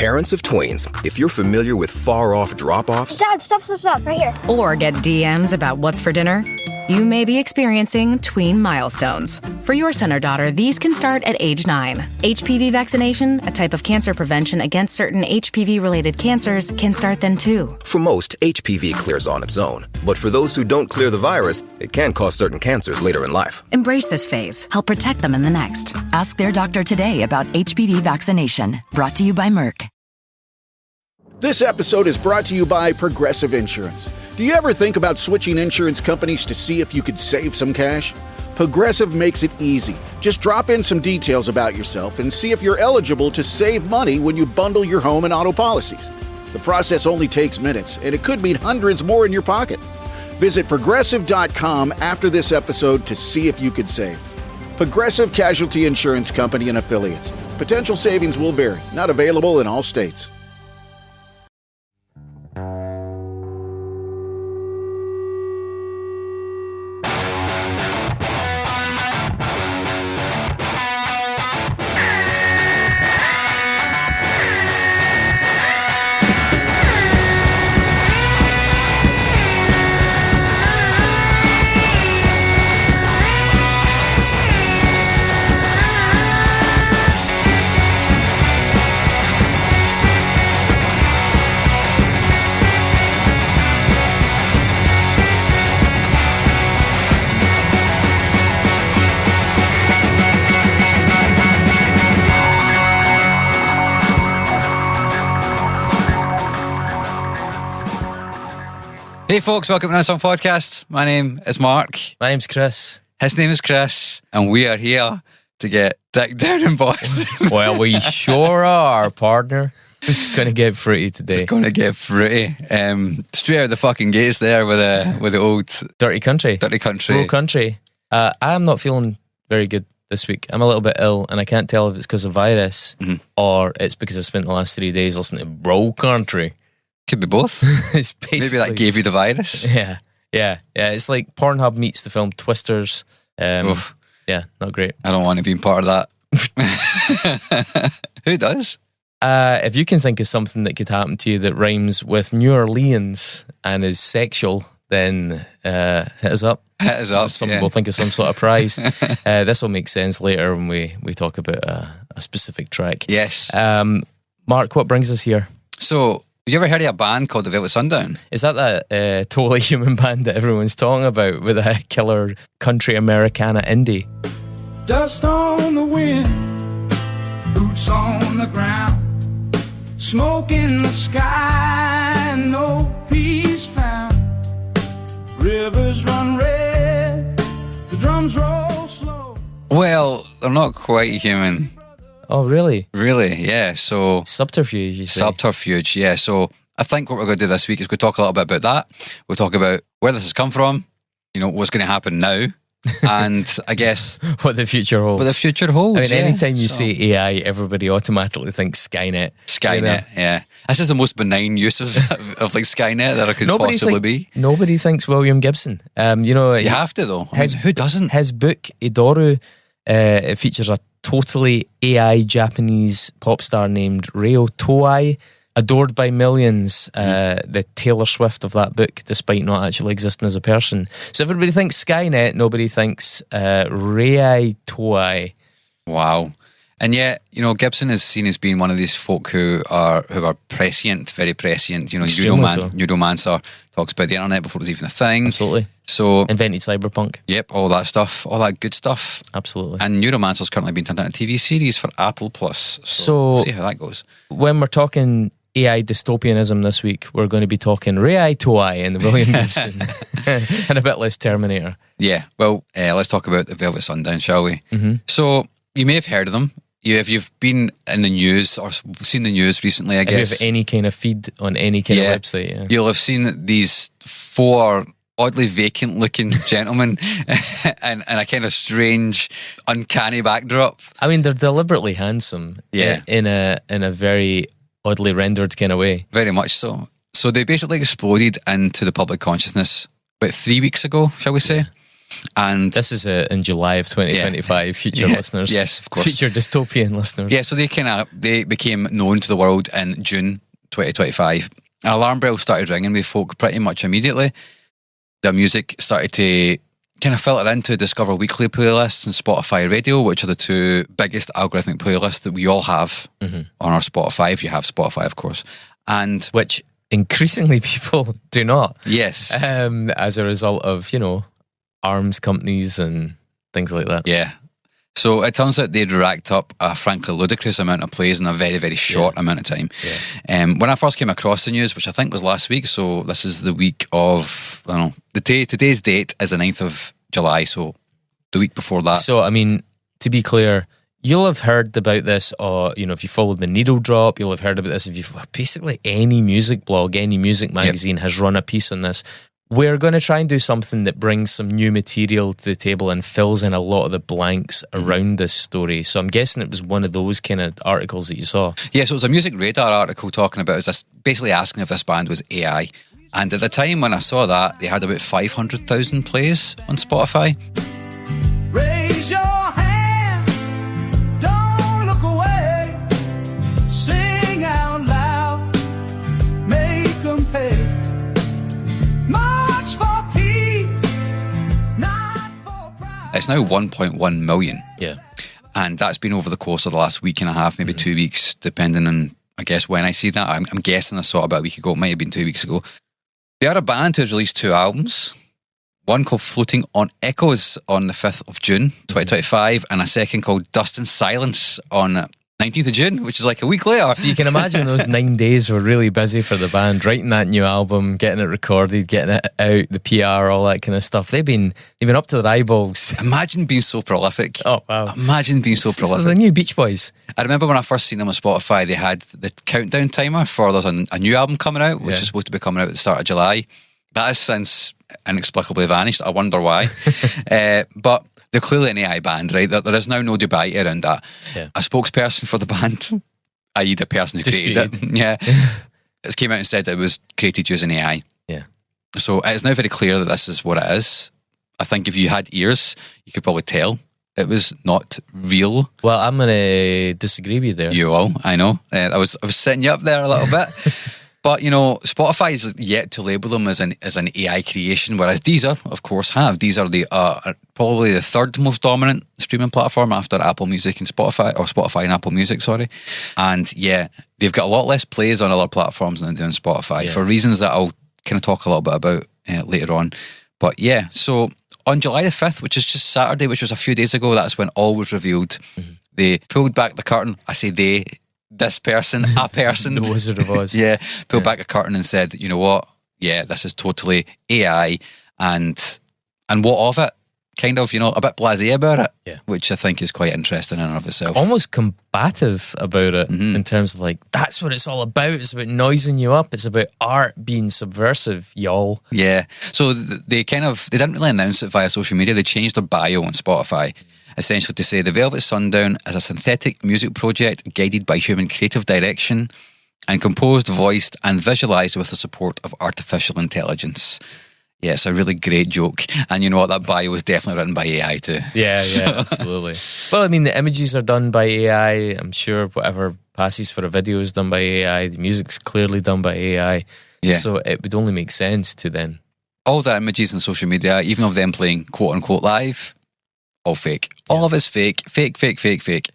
Parents of tweens, if you're familiar with far-off drop-offs... Dad, stop, right here. Or get DMs about what's for dinner, you may be experiencing tween milestones. For your son or daughter, these can start at age 9. HPV vaccination, a type of cancer prevention against certain HPV-related cancers, can start then too. For most, HPV clears on its own. But for those who don't clear the virus, it can cause certain cancers later in life. Embrace this phase. Help protect them in the next. Ask their doctor today about HPV vaccination. Brought to you by Merck. This episode is brought to you by Progressive Insurance. Do you ever think about switching insurance companies to see if you could save some cash? Progressive makes it easy. Just drop in some details about yourself and see if you're eligible to save money when you bundle your home and auto policies. The process only takes minutes, and it could mean hundreds more in your pocket. Visit Progressive.com after this episode to see if you could save. Progressive Casualty Insurance Company and Affiliates. Potential savings will vary. Not available in all states. Hey folks, welcome to Unsung Podcast. My name is Mark. My name's Chris. His name is Chris, and we are here to get dick down in Boston. Well, we sure are, partner. It's going to get fruity today. It's going to get fruity. Straight out the fucking gates there with the old... Dirty country. Rural country. I'm not feeling very good this week. I'm a little bit ill, and I can't tell if it's because of virus or it's because I spent the last 3 days listening to Bro Country. Could be both. It's Maybe that gave you the virus. Yeah. It's like Pornhub meets the film Twisters. Yeah, not great. I don't want to be part of that. Who does? If you can think of something that could happen to you that rhymes with New Orleans and is sexual, then hit us up. We'll think of some sort of prize. This will make sense later when we talk about a specific track. Yes. Mark, what brings us here? So... have you ever heard of a band called the Velvet Sundown? Is that totally human band that everyone's talking about with a killer country Americana indie? Dust on the wind, boots on the ground, smoke in the sky, no peace found. Rivers run red, the drums roll slow. Well, they're not quite human. Oh, really? Really, yeah. So subterfuge, you say? Subterfuge, yeah. So I think what we're going to do this week is we'll talk a little bit about that. We'll talk about where this has come from, what's going to happen now, and I guess what the future holds. I mean, anytime you say AI, everybody automatically thinks Skynet. Yeah. This is the most benign use of like Skynet that it could possibly be. Nobody thinks William Gibson. You have to though. Who doesn't? His book Idoru, it features a totally AI Japanese pop star named Ryo Toei, adored by millions, the Taylor Swift of that book, despite not actually existing as a person. So everybody thinks Skynet, nobody thinks Ryo Toei. Wow. And yet, Gibson is seen as being one of these folk who are prescient, very prescient. Neuromancer, talks about the internet before it was even a thing. Absolutely. So invented cyberpunk. Yep, all that stuff, all that good stuff. Absolutely. And Neuromancer's currently been turned into a TV series for Apple Plus. So we'll see how that goes. When we're talking AI dystopianism this week, we're going to be talking Ryo Toei and William Gibson and a bit less Terminator. Yeah, well, let's talk about the Velvet Sundown, shall we? Mm-hmm. So you may have heard of them. If you've been in the news or seen the news recently, I guess. If you have any kind of feed on any kind of website, you'll have seen these 4 oddly vacant-looking gentlemen and a kind of strange, uncanny backdrop. I mean, they're deliberately handsome, in a very oddly rendered kind of way. Very much so. So they basically exploded into the public consciousness about 3 weeks ago, shall we say? And this is in July of 2025, future listeners. Yes, of course. Future dystopian listeners. Yeah, so they became known to the world in June 2025. An alarm bell started ringing with folk pretty much immediately. Their music started to kind of filter into Discover Weekly playlists and Spotify Radio, which are the two biggest algorithmic playlists that we all have on our Spotify, if you have Spotify, of course. And which increasingly people do not. Yes. As a result of, arms companies and things like that. Yeah. So it turns out they'd racked up a frankly ludicrous amount of plays in a very, very short amount of time. Yeah. When I first came across the news, which I think was last week, so this is the week of, today's date is the 9th of July, so the week before that. So, I mean, to be clear, you'll have heard about this, or, if you followed the Needle Drop, you'll have heard about this. If you basically any music blog, any music magazine has run a piece on this. We're going to try and do something that brings some new material to the table and fills in a lot of the blanks around this story. So I'm guessing it was one of those kind of articles that you saw. Yeah, so it was a Music Radar article talking about, basically asking if this band was AI. And at the time when I saw that, they had about 500,000 plays on Spotify. Raise your hand, don't look away, sing out loud, make them pay. March for peace, not for pride. It's now 1.1 million. Yeah. And that's been over the course of the last week and a half, maybe 2 weeks, depending on, I guess, when I see that. I'm guessing I saw it about a week ago. It might have been 2 weeks ago. They are a band who's released 2 albums. One called Floating on Echoes on the 5th of June, 2025, and a second called Dust and Silence on 19th of June, which is like a week later. So you can imagine those 9 days were really busy for the band, writing that new album, getting it recorded, getting it out, the PR, all that kind of stuff. They've been up to their eyeballs. Imagine being so prolific. Oh, wow. Imagine being so prolific. The new Beach Boys. I remember when I first seen them on Spotify, they had the countdown timer for there's a new album coming out, which is supposed to be coming out at the start of July. That has since inexplicably vanished. I wonder why. But they're clearly an AI band, right? There is now no debate around that. Yeah. A spokesperson for the band, i.e. the person who created it, has came out and said that it was created using AI. Yeah. So it's now very clear that this is what it is. I think if you had ears, you could probably tell it was not real. Well, I'm going to disagree with you there. You will, I know. I was setting you up there a little bit. But, Spotify is yet to label them as an AI creation, whereas Deezer, of course, have. Deezer are probably the third most dominant streaming platform after Apple Music and Spotify, or Spotify and Apple Music, sorry. And yeah, they've got a lot less plays on other platforms than they do on Spotify, for reasons that I'll kind of talk a little bit about later on. But yeah, so on July the 5th, which is just Saturday, which was a few days ago, that's when all was revealed. They pulled back the curtain. I say they. This person, a person. The Wizard of Oz. Pulled back a curtain and said, you know what? Yeah, this is totally AI. And what of it? Kind of, a bit blasé about it, which I think is quite interesting in and of itself. Almost combative about it in terms of like, that's what it's all about. It's about noising you up. It's about art being subversive, y'all. Yeah. So they didn't really announce it via social media. They changed their bio on Spotify. Essentially to say the Velvet Sundown is a synthetic music project guided by human creative direction and composed, voiced and visualised with the support of artificial intelligence. Yeah, it's a really great joke. And you know what, that bio was definitely written by AI too. Yeah, absolutely. Well, I mean, the images are done by AI. I'm sure whatever passes for a video is done by AI. The music's clearly done by AI. Yeah. So it would only make sense to then. All the images on social media, even of them playing quote unquote live, all fake. All of it's fake. Fake.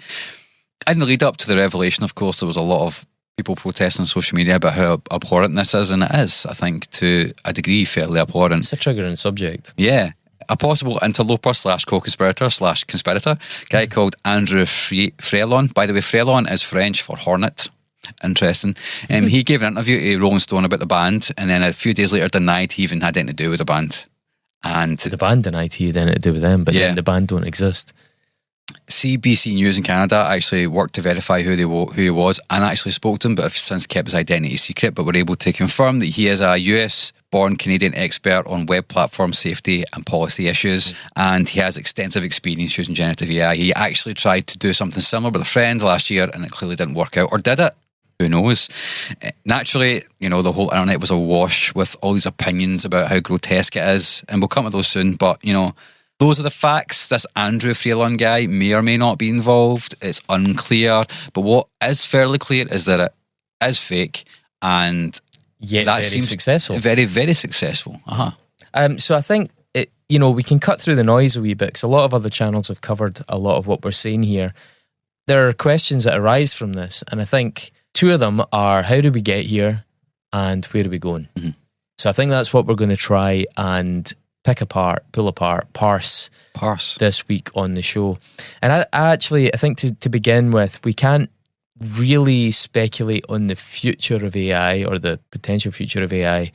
In the lead up to the revelation, of course, there was a lot of people protesting on social media about how abhorrent this is, and it is, I think, to a degree, fairly abhorrent. It's a triggering subject. Yeah. A possible interloper / co-conspirator / conspirator, guy called Andrew Frelon. By the way, Frelon is French for hornet. Interesting. He gave an interview to Rolling Stone about the band, and then a few days later denied he even had anything to do with the band. And the band denied he had anything to do with them, but then the band don't exist. CBC News in Canada actually worked to verify who he was and actually spoke to him, but have since kept his identity secret, but were able to confirm that he is a US-born Canadian expert on web platform safety and policy issues, and he has extensive experience using generative AI. He actually tried to do something similar with a friend last year, and it clearly didn't work out, or did it? Who knows? Naturally, the whole internet was awash with all these opinions about how grotesque it is, and we'll come to those soon, but, Those are the facts. This Andrew Freelon guy may or may not be involved. It's unclear. But what is fairly clear is that it is fake, and Yet that very seems successful. Very, very successful. So I think we can cut through the noise a wee bit, because a lot of other channels have covered a lot of what we're saying here. There are questions that arise from this, and I think two of them are, how did we get here, and where are we going? Mm-hmm. So I think that's what we're going to try and pick apart, pull apart, parse this week on the show. And I think to begin with, we can't really speculate on the future of AI or the potential future of AI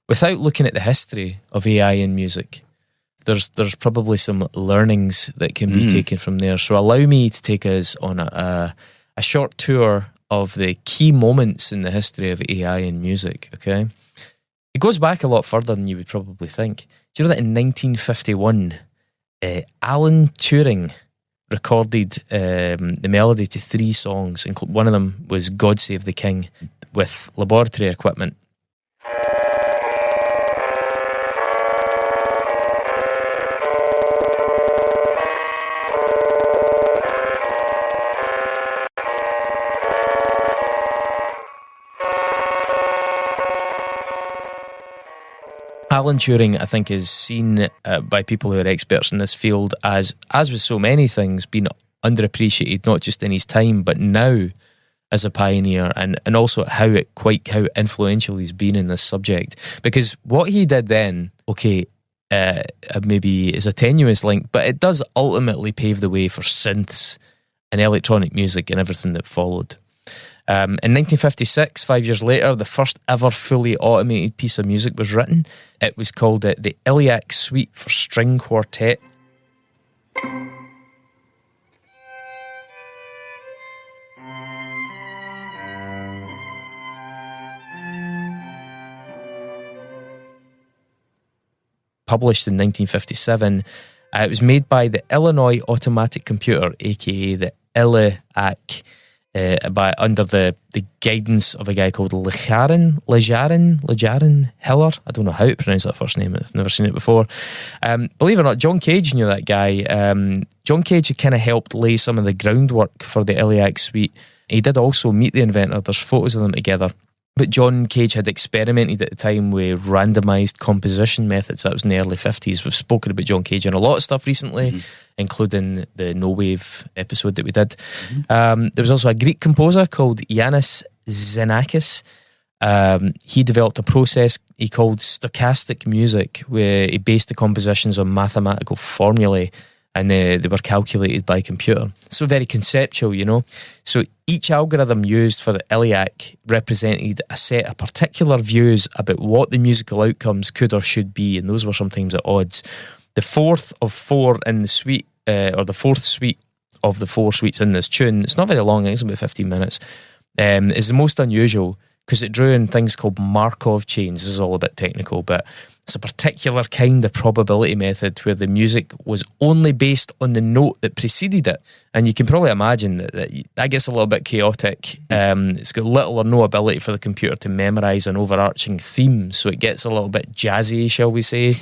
without looking at the history of AI in music. There's probably some learnings that can be taken from there. So allow me to take us on a short tour of the key moments in the history of AI in music, okay? It goes back a lot further than you would probably think. Do you know that in 1951, Alan Turing recorded the melody to 3 songs. One of them was God Save the King with laboratory equipment. Alan Turing, I think, is seen by people who are experts in this field as with so many things, being underappreciated, not just in his time, but now as a pioneer, and also how influential he's been in this subject. Because what he did then, maybe is a tenuous link, but it does ultimately pave the way for synths and electronic music and everything that followed. In 1956, 5 years later, the first ever fully automated piece of music was written. It was called the Iliac Suite for String Quartet. Published in 1957. It was made by the Illinois Automatic Computer, aka the Iliac, under the guidance of a guy called Lejarin Hiller. I don't know how to pronounce that first name. I've never seen it before. Believe it or not, John Cage knew that guy. John Cage had kind of helped lay some of the groundwork for the Iliac Suite. He did also meet the inventor. There's photos of them together. But John Cage had experimented at the time with randomised composition methods. That was in the early 50s. We've spoken about John Cage on a lot of stuff recently, including the No Wave episode that we did. There was also a Greek composer called Yanis Xenakis. He developed a process he called stochastic music, where he based the compositions on mathematical formulae, and they were calculated by computer. So very conceptual, you know. So each algorithm used for the Iliac represented a set of particular views about what the musical outcomes could or should be, and those were sometimes at odds. The fourth of 4 in the suite, or the fourth suite of the 4 suites in this tune, it's not very long, it's about 15 minutes, is the most unusual because it drew in things called Markov chains. This is all a bit technical, but it's a particular kind of probability method where the music was only based on the note that preceded it. And you can probably imagine that gets a little bit chaotic. It's got little or no ability for the computer to memorise an overarching theme, so it gets a little bit jazzy, shall we say.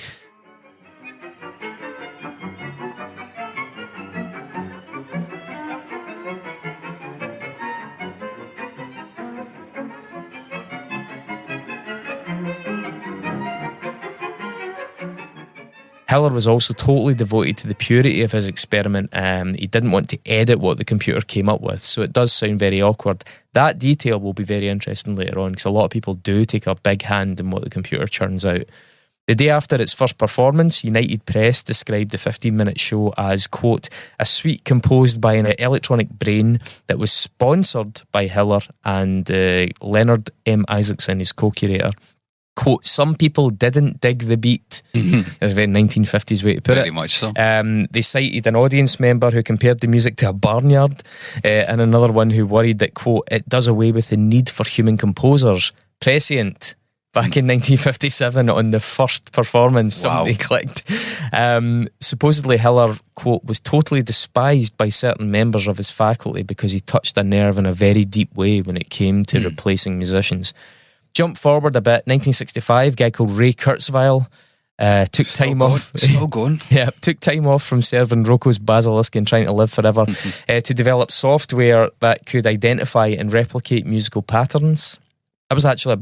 Hiller was also totally devoted to the purity of his experiment. He didn't want to edit what the computer came up with, so it does sound very awkward. That detail will be very interesting later on, because a lot of people do take a big hand in what the computer churns out. The day after its first performance, United Press described the 15-minute show as, quote, a suite composed by an electronic brain that was sponsored by Hiller and Leonard M. Isaacson, his co-curator. Quote, some people didn't dig the beat. That's a very 1950s way to put it. Very much so. They cited an audience member who compared the music to a barnyard, and another one who worried that, quote, it does away with the need for human composers. Prescient. Back in 1957 on the first performance, somebody clicked. Supposedly Hiller, quote, was totally despised by certain members of his faculty because he touched a nerve in a very deep way when it came to replacing musicians. Jump forward a bit, 1965, a guy called Ray Kurzweil Took time off. Still going. Yeah, took time off from serving Rocco's Basilisk and trying to live forever to develop software that could identify and replicate musical patterns. That was actually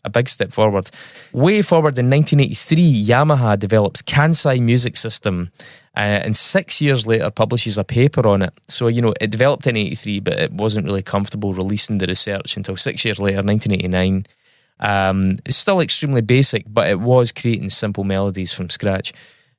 a big step forward. Way forward in 1983, Yamaha develops Kansai Music System, and 6 years later publishes a paper on it. So, it developed in 83, but it wasn't really comfortable releasing the research until 6 years later, 1989. It's still extremely basic, but it was creating simple melodies from scratch.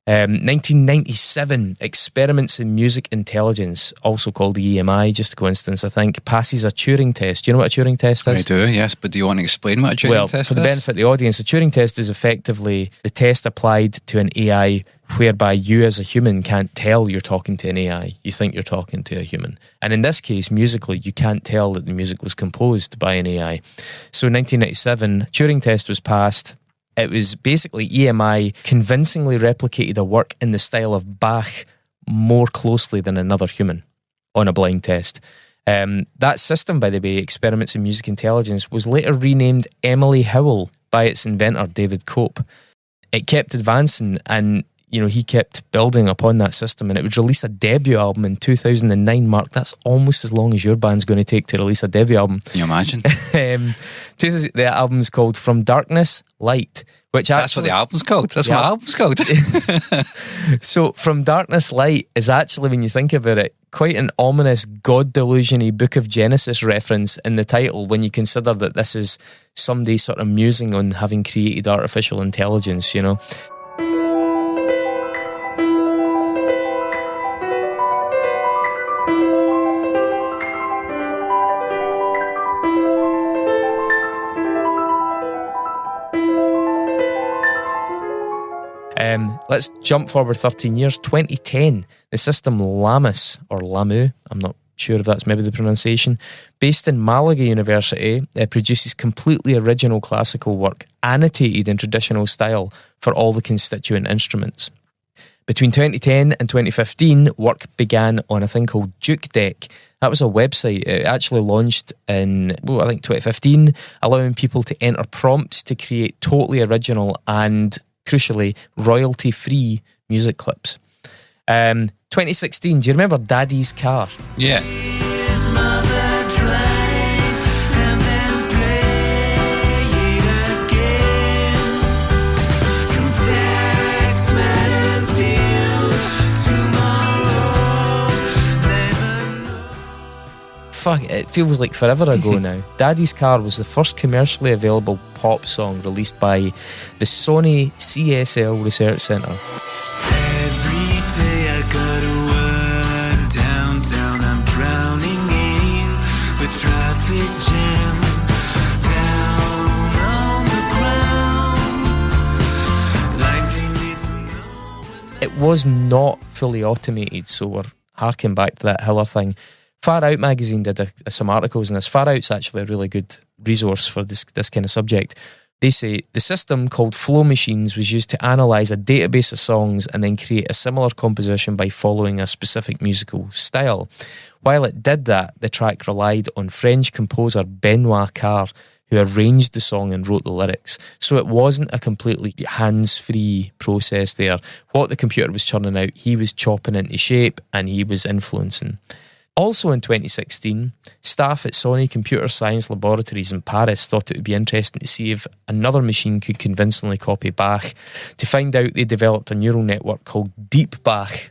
1997, Experiments in Music Intelligence, also called the EMI, just a coincidence, I think, passes a Turing test. Do you know what a Turing test is? I do, yes, but do you want to explain what a Turing test is? For the benefit of the audience, a Turing test is effectively the test applied to an AI whereby you as a human can't tell you're talking to an AI. You think you're talking to a human. And in this case, musically, you can't tell that the music was composed by an AI. So in 1997, Turing test was passed. It was basically EMI convincingly replicated a work in the style of Bach more closely than another human on a blind test. That system, by the way, Experiments in Music Intelligence, was later renamed Emily Howell by its inventor, David Cope. It kept advancing and he kept building upon that system, and it would release a debut album in 2009. Mark, that's almost as long as your band's going to take to release a debut album. Can you imagine? The album's called From Darkness, Light, which that's what the album's called. That's what the album's called. So From Darkness, Light is actually, when you think about it, quite an ominous God delusion-y Book of Genesis reference in the title when you consider that this is somebody sort of musing on having created artificial intelligence, Let's jump forward 13 years, 2010. The system Lamus, or Lamu, I'm not sure if that's maybe the pronunciation, based in Malaga University, produces completely original classical work, annotated in traditional style for all the constituent instruments. Between 2010 and 2015, work began on a thing called Juke Deck. That was a website. It actually launched in, 2015, allowing people to enter prompts to create totally original and, crucially, royalty-free music clips. 2016, do you remember Daddy's Car? Yeah. Fuck, it feels like forever ago now. Daddy's Car was the first commercially available pop song released by the Sony CSL Research Centre. Every day I go to work downtown, I'm drowning in the traffic jam. Down on the ground, lights need to know. It was not fully automated, so we're harking back to that Hiller thing. Far Out magazine did some articles on this. Far Out's actually a really good resource for this kind of subject. They say the system called Flow Machines was used to analyse a database of songs and then create a similar composition by following a specific musical style. While it did that, the track relied on French composer Benoit Carr, who arranged the song and wrote the lyrics. So it wasn't a completely hands-free process there. What the computer was churning out, he was chopping into shape and he was influencing. Also in 2016, staff at Sony Computer Science Laboratories in Paris thought it would be interesting to see if another machine could convincingly copy Bach. To find out, they developed a neural network called Deep Bach.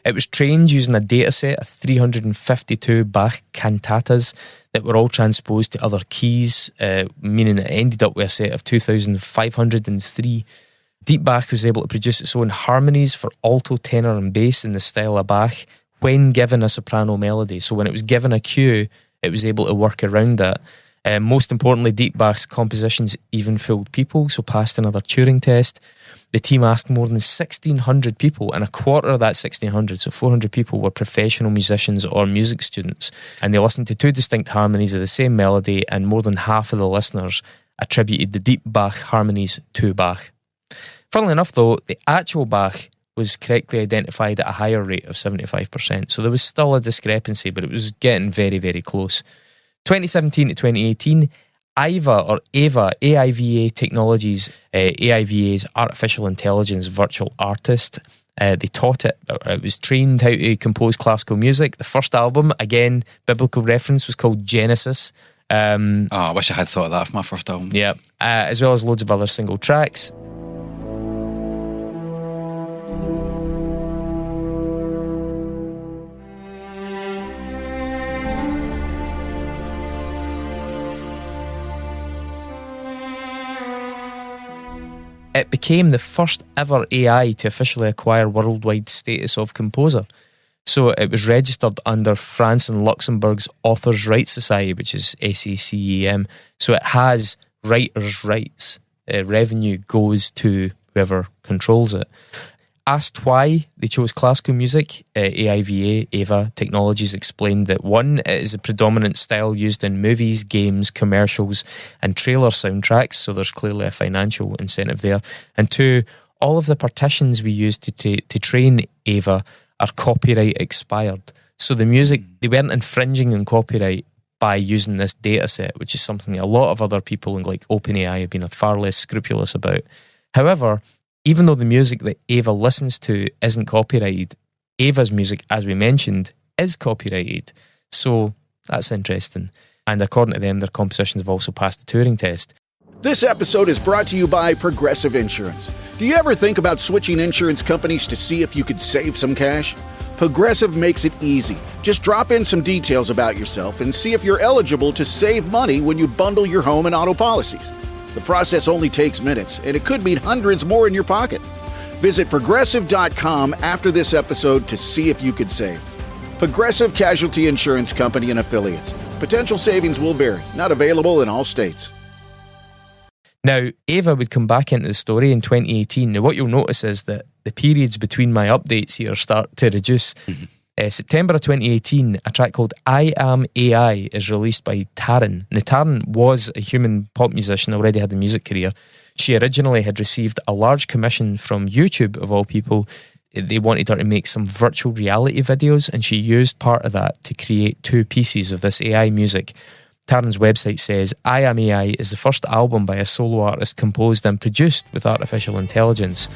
It was trained using a dataset of 352 Bach cantatas that were all transposed to other keys, meaning it ended up with a set of 2,503. Deep Bach was able to produce its own harmonies for alto, tenor and bass in the style of Bach when given a soprano melody. So when it was given a cue, it was able to work around that. Most importantly, Deep Bach's compositions even fooled people, so passed another Turing test. The team asked more than 1,600 people, and a quarter of that 1,600, so 400 people, were professional musicians or music students. And they listened to two distinct harmonies of the same melody, and more than half of the listeners attributed the Deep Bach harmonies to Bach. Funnily enough, though, the actual Bach was correctly identified at a higher rate of 75%. So there was still a discrepancy, but it was getting very, very close. 2017 to 2018, AIVA, AIVA Technologies, AIVA's Artificial Intelligence Virtual Artist. They taught it. It was trained how to compose classical music. The first album, again, biblical reference, was called Genesis. I wish I had thought of that for my first album. Yeah, as well as loads of other single tracks. It became the first ever AI to officially acquire worldwide status of composer. So it was registered under France and Luxembourg's Authors' Rights Society, which is SACEM. So it has writers' rights. Revenue goes to whoever controls it. Asked why they chose classical music, AIVA Technologies explained that 1, it is a predominant style used in movies, games, commercials and trailer soundtracks, so there's clearly a financial incentive there. And 2, all of the partitions we use to train AVA are copyright expired. So the music, they weren't infringing on copyright by using this data set, which is something a lot of other people like OpenAI have been far less scrupulous about. However, even though the music that Ava listens to isn't copyrighted, Ava's music, as we mentioned, is copyrighted. So that's interesting. And according to them, their compositions have also passed the Turing test. This episode is brought to you by Progressive Insurance. Do you ever think about switching insurance companies to see if you could save some cash? Progressive makes it easy. Just drop in some details about yourself and see if you're eligible to save money when you bundle your home and auto policies. The process only takes minutes, and it could mean hundreds more in your pocket. Visit Progressive.com after this episode to see if you could save. Progressive Casualty Insurance Company and Affiliates. Potential savings will vary. Not available in all states. Now, Ava would come back into the story in 2018. Now, what you'll notice is that the periods between my updates here start to reduce. September of 2018, a track called I Am AI is released by Taryn. Now, Taryn was a human pop musician, already had a music career. She originally had received a large commission from YouTube, of all people. They wanted her to make some virtual reality videos, and she used part of that to create 2 pieces of this AI music. Taryn's website says, I Am AI is the first album by a solo artist composed and produced with artificial intelligence.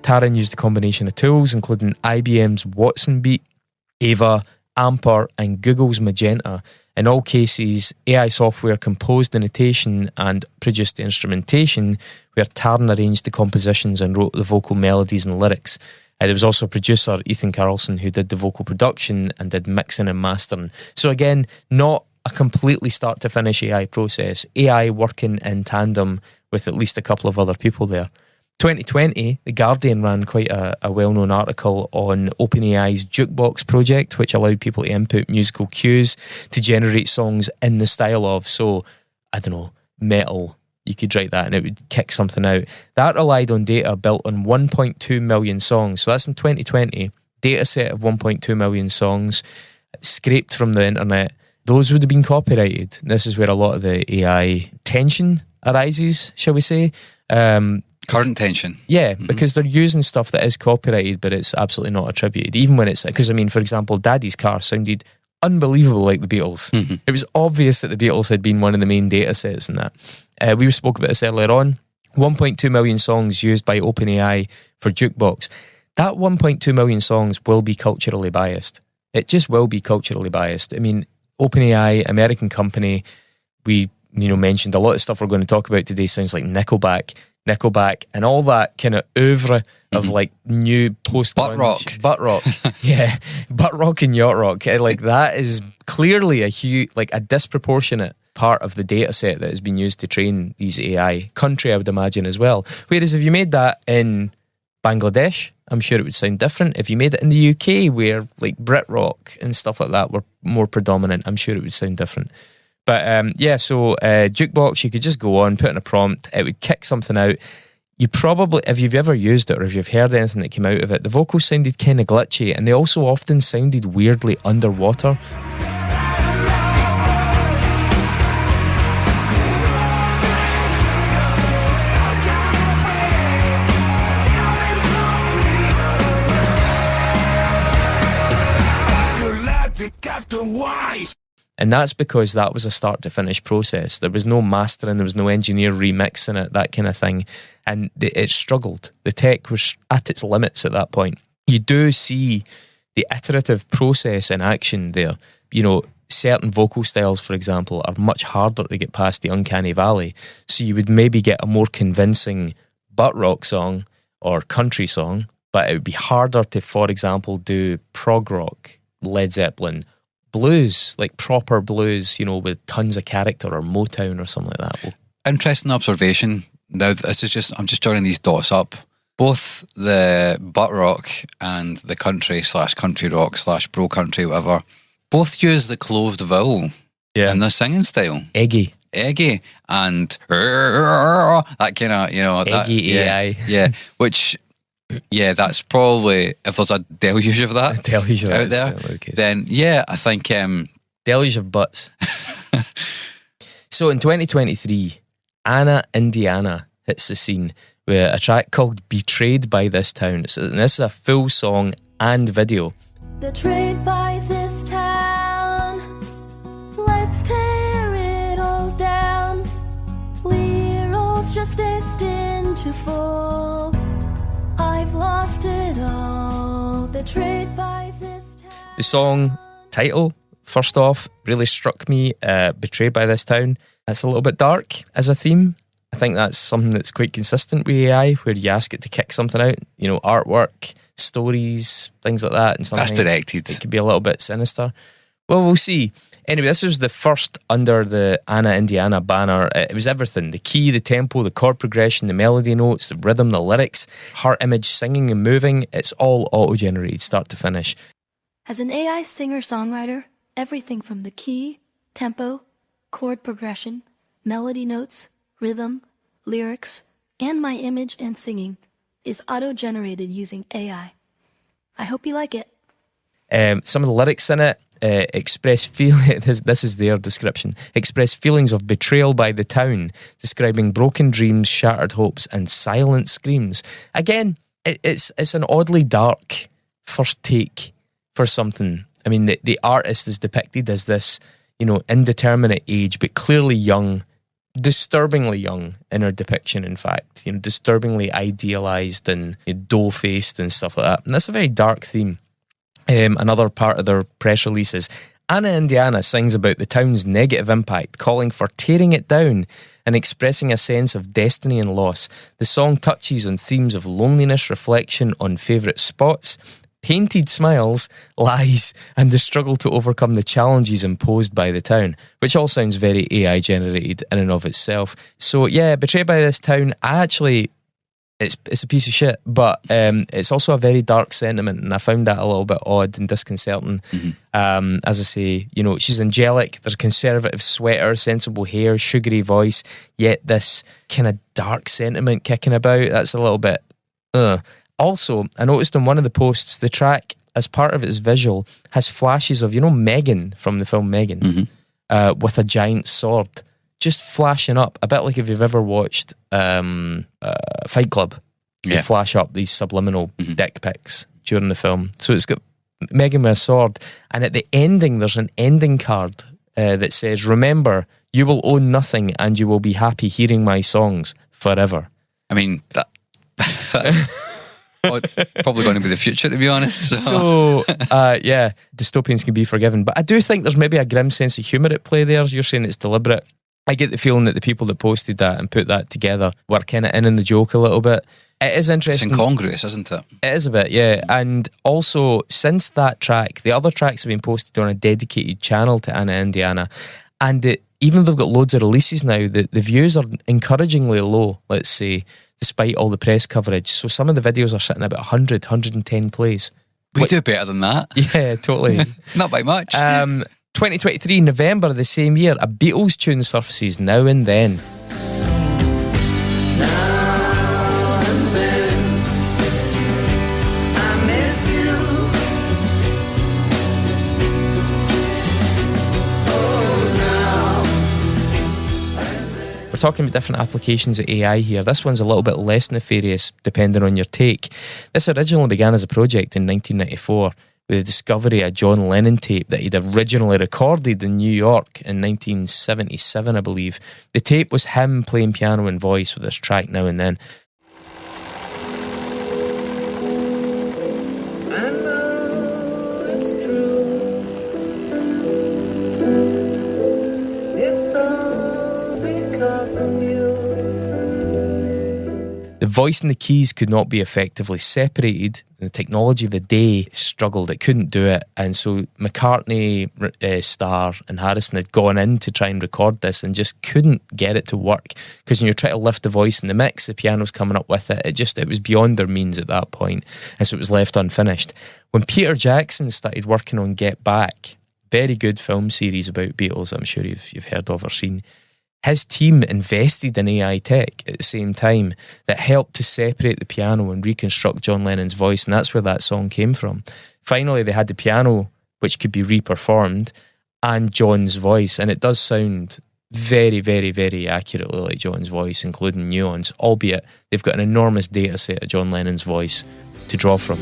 Taryn used a combination of tools, including IBM's Watson Beat, Ava, Ampere, and Google's Magenta. In all cases, AI software composed the notation and produced the instrumentation, where Taryn arranged the compositions and wrote the vocal melodies and lyrics. There was also a producer, Ethan Carlson, who did the vocal production and did mixing and mastering. So again, not a completely start-to-finish AI process. AI working in tandem with at least a couple of other people there. 2020, The Guardian ran quite a well-known article on OpenAI's Jukebox project, which allowed people to input musical cues to generate songs in the style of, so, I don't know, metal. You could write that and it would kick something out. That relied on data built on 1.2 million songs. So that's in 2020. Data set of 1.2 million songs scraped from the internet. Those would have been copyrighted. This is where a lot of the AI tension arises, shall we say. Current tension. Yeah, because they're using stuff that is copyrighted, but it's absolutely not attributed. Even when it's, because I mean, for example, Daddy's Car sounded unbelievable like the Beatles. It was obvious that the Beatles had been one of the main data sets in that. We spoke about this earlier on. 1.2 million songs used by OpenAI for Jukebox. That 1.2 million songs will be culturally biased. It just will be culturally biased. I mean, OpenAI, American company, we mentioned a lot of stuff we're going to talk about today sounds like Nickelback, and all that kind of oeuvre of like new post butt rock, yeah, butt rock and yacht rock. Like that is clearly a huge, like a disproportionate part of the data set that has been used to train these AI. Country, I would imagine as well. Whereas if you made that in Bangladesh, I'm sure it would sound different. If you made it in the UK, where like Brit rock and stuff like that were more predominant, I'm sure it would sound different. But so Jukebox, you could just go on, put in a prompt, it would kick something out. You probably, if you've ever used it or if you've heard anything that came out of it, the vocals sounded kind of glitchy, and they also often sounded weirdly underwater. And that's because that was a start to finish process. There was no mastering, there was no engineer remixing it, that kind of thing. And it struggled. The tech was at its limits at that point. You do see the iterative process in action there. You know, certain vocal styles, for example, are much harder to get past the uncanny valley. So you would maybe get a more convincing butt rock song or country song, but it would be harder to, for example, do prog rock, Led Zeppelin, blues, like proper blues, you know, with tons of character, or Motown or something like that. Interesting observation. Now, this is just, I'm just joining these dots up. Both the butt rock and the country /country rock / bro country, whatever, both use the closed vowel in their singing style. Eggy. And that kind of, you know, Eggy AI. Yeah, which... Yeah, that's probably, if there's a deluge of that out there, then yeah, I think... deluge of butts. So in 2023, Anna Indiana hits the scene with a track called Betrayed by This Town. So, and this is a full song and video. Betrayed by this town, let's tear it all down. We're all just destined to fall. I've lost it all, betrayed by this town. The song title, first off, really struck me, Betrayed by This Town. It's a little bit dark as a theme. I think that's something that's quite consistent with AI, where you ask it to kick something out, you know, artwork, stories, things like that. And that's directed. It could be a little bit sinister. Well, we'll see. Anyway, this was the first under the Anna Indiana banner. It was everything. The key, the tempo, the chord progression, the melody notes, the rhythm, the lyrics, her image singing and moving. It's all auto-generated, start to finish. As an AI singer-songwriter, everything from the key, tempo, chord progression, melody notes, rhythm, lyrics, and my image and singing is auto-generated using AI. I hope you like it. Some of the lyrics in it express this is their description. Express feelings of betrayal by the town, describing broken dreams, shattered hopes, and silent screams. Again, it's an oddly dark first take for something. I mean, the artist is depicted as this, you know, indeterminate age, but clearly young, disturbingly young in her depiction, in fact, you know, disturbingly idealized and dough-faced and stuff like that. And that's a very dark theme. Another part of their press releases, Anna Indiana sings about the town's negative impact, calling for tearing it down and expressing a sense of destiny and loss. The song touches on themes of loneliness, reflection on favourite spots, painted smiles, lies, and the struggle to overcome the challenges imposed by the town, which all sounds very AI generated in and of itself. So yeah, Betrayed by This Town, it's a piece of shit, but it's also a very dark sentiment, and I found that a little bit odd and disconcerting. Mm-hmm. As I say, you know, she's angelic, there's a conservative sweater, sensible hair, sugary voice, yet this kind of dark sentiment kicking about, that's a little bit Also, I noticed on one of the posts, the track, as part of its visual, has flashes of, you know, Megan from the film Megan, mm-hmm. with a giant sword just flashing up, a bit like if you've ever watched Fight Club. They flash up these subliminal mm-hmm. dick pics during the film. So it's got Megan with a sword, and at the ending there's an ending card that says, "Remember, you will own nothing and you will be happy hearing my songs forever." I mean, probably going to be the future, to be honest. So, yeah, dystopians can be forgiven. But I do think there's maybe a grim sense of humour at play there. You're saying it's deliberate. I get the feeling that the people that posted that and put that together were kind of in the joke a little bit. It is interesting. It's incongruous, isn't it? It is a bit, yeah. And also, since that track, the other tracks have been posted on a dedicated channel to Anna Indiana. And even though they've got loads of releases now, the views are encouragingly low, let's say, despite all the press coverage. So some of the videos are sitting at about 100, 110 plays. We do better than that. Yeah, totally. Not by much. 2023, November the same year, a Beatles tune surfaces, Now and Then. Now we're talking about different applications of AI here. This one's a little bit less nefarious, depending on your take. This originally began as a project in 1994 with the discovery of a John Lennon tape that he'd originally recorded in New York in 1977, I believe. The tape was him playing piano and voice with this track now and then. The voice and the keys could not be effectively separated. The technology of the day struggled. It couldn't do it. And so McCartney, Starr and Harrison had gone in to try and record this and just couldn't get it to work. Because when you're trying to lift the voice in the mix, the piano's coming up with it. It was beyond their means at that point. And so it was left unfinished. When Peter Jackson started working on Get Back, very good film series about Beatles I'm sure you've heard of or seen, his team invested in AI tech at the same time that helped to separate the piano and reconstruct John Lennon's voice, and that's where that song came from. Finally, they had the piano, which could be reperformed, and John's voice, and it does sound very, very, very accurately like John's voice, including nuance, albeit they've got an enormous data set of John Lennon's voice to draw from.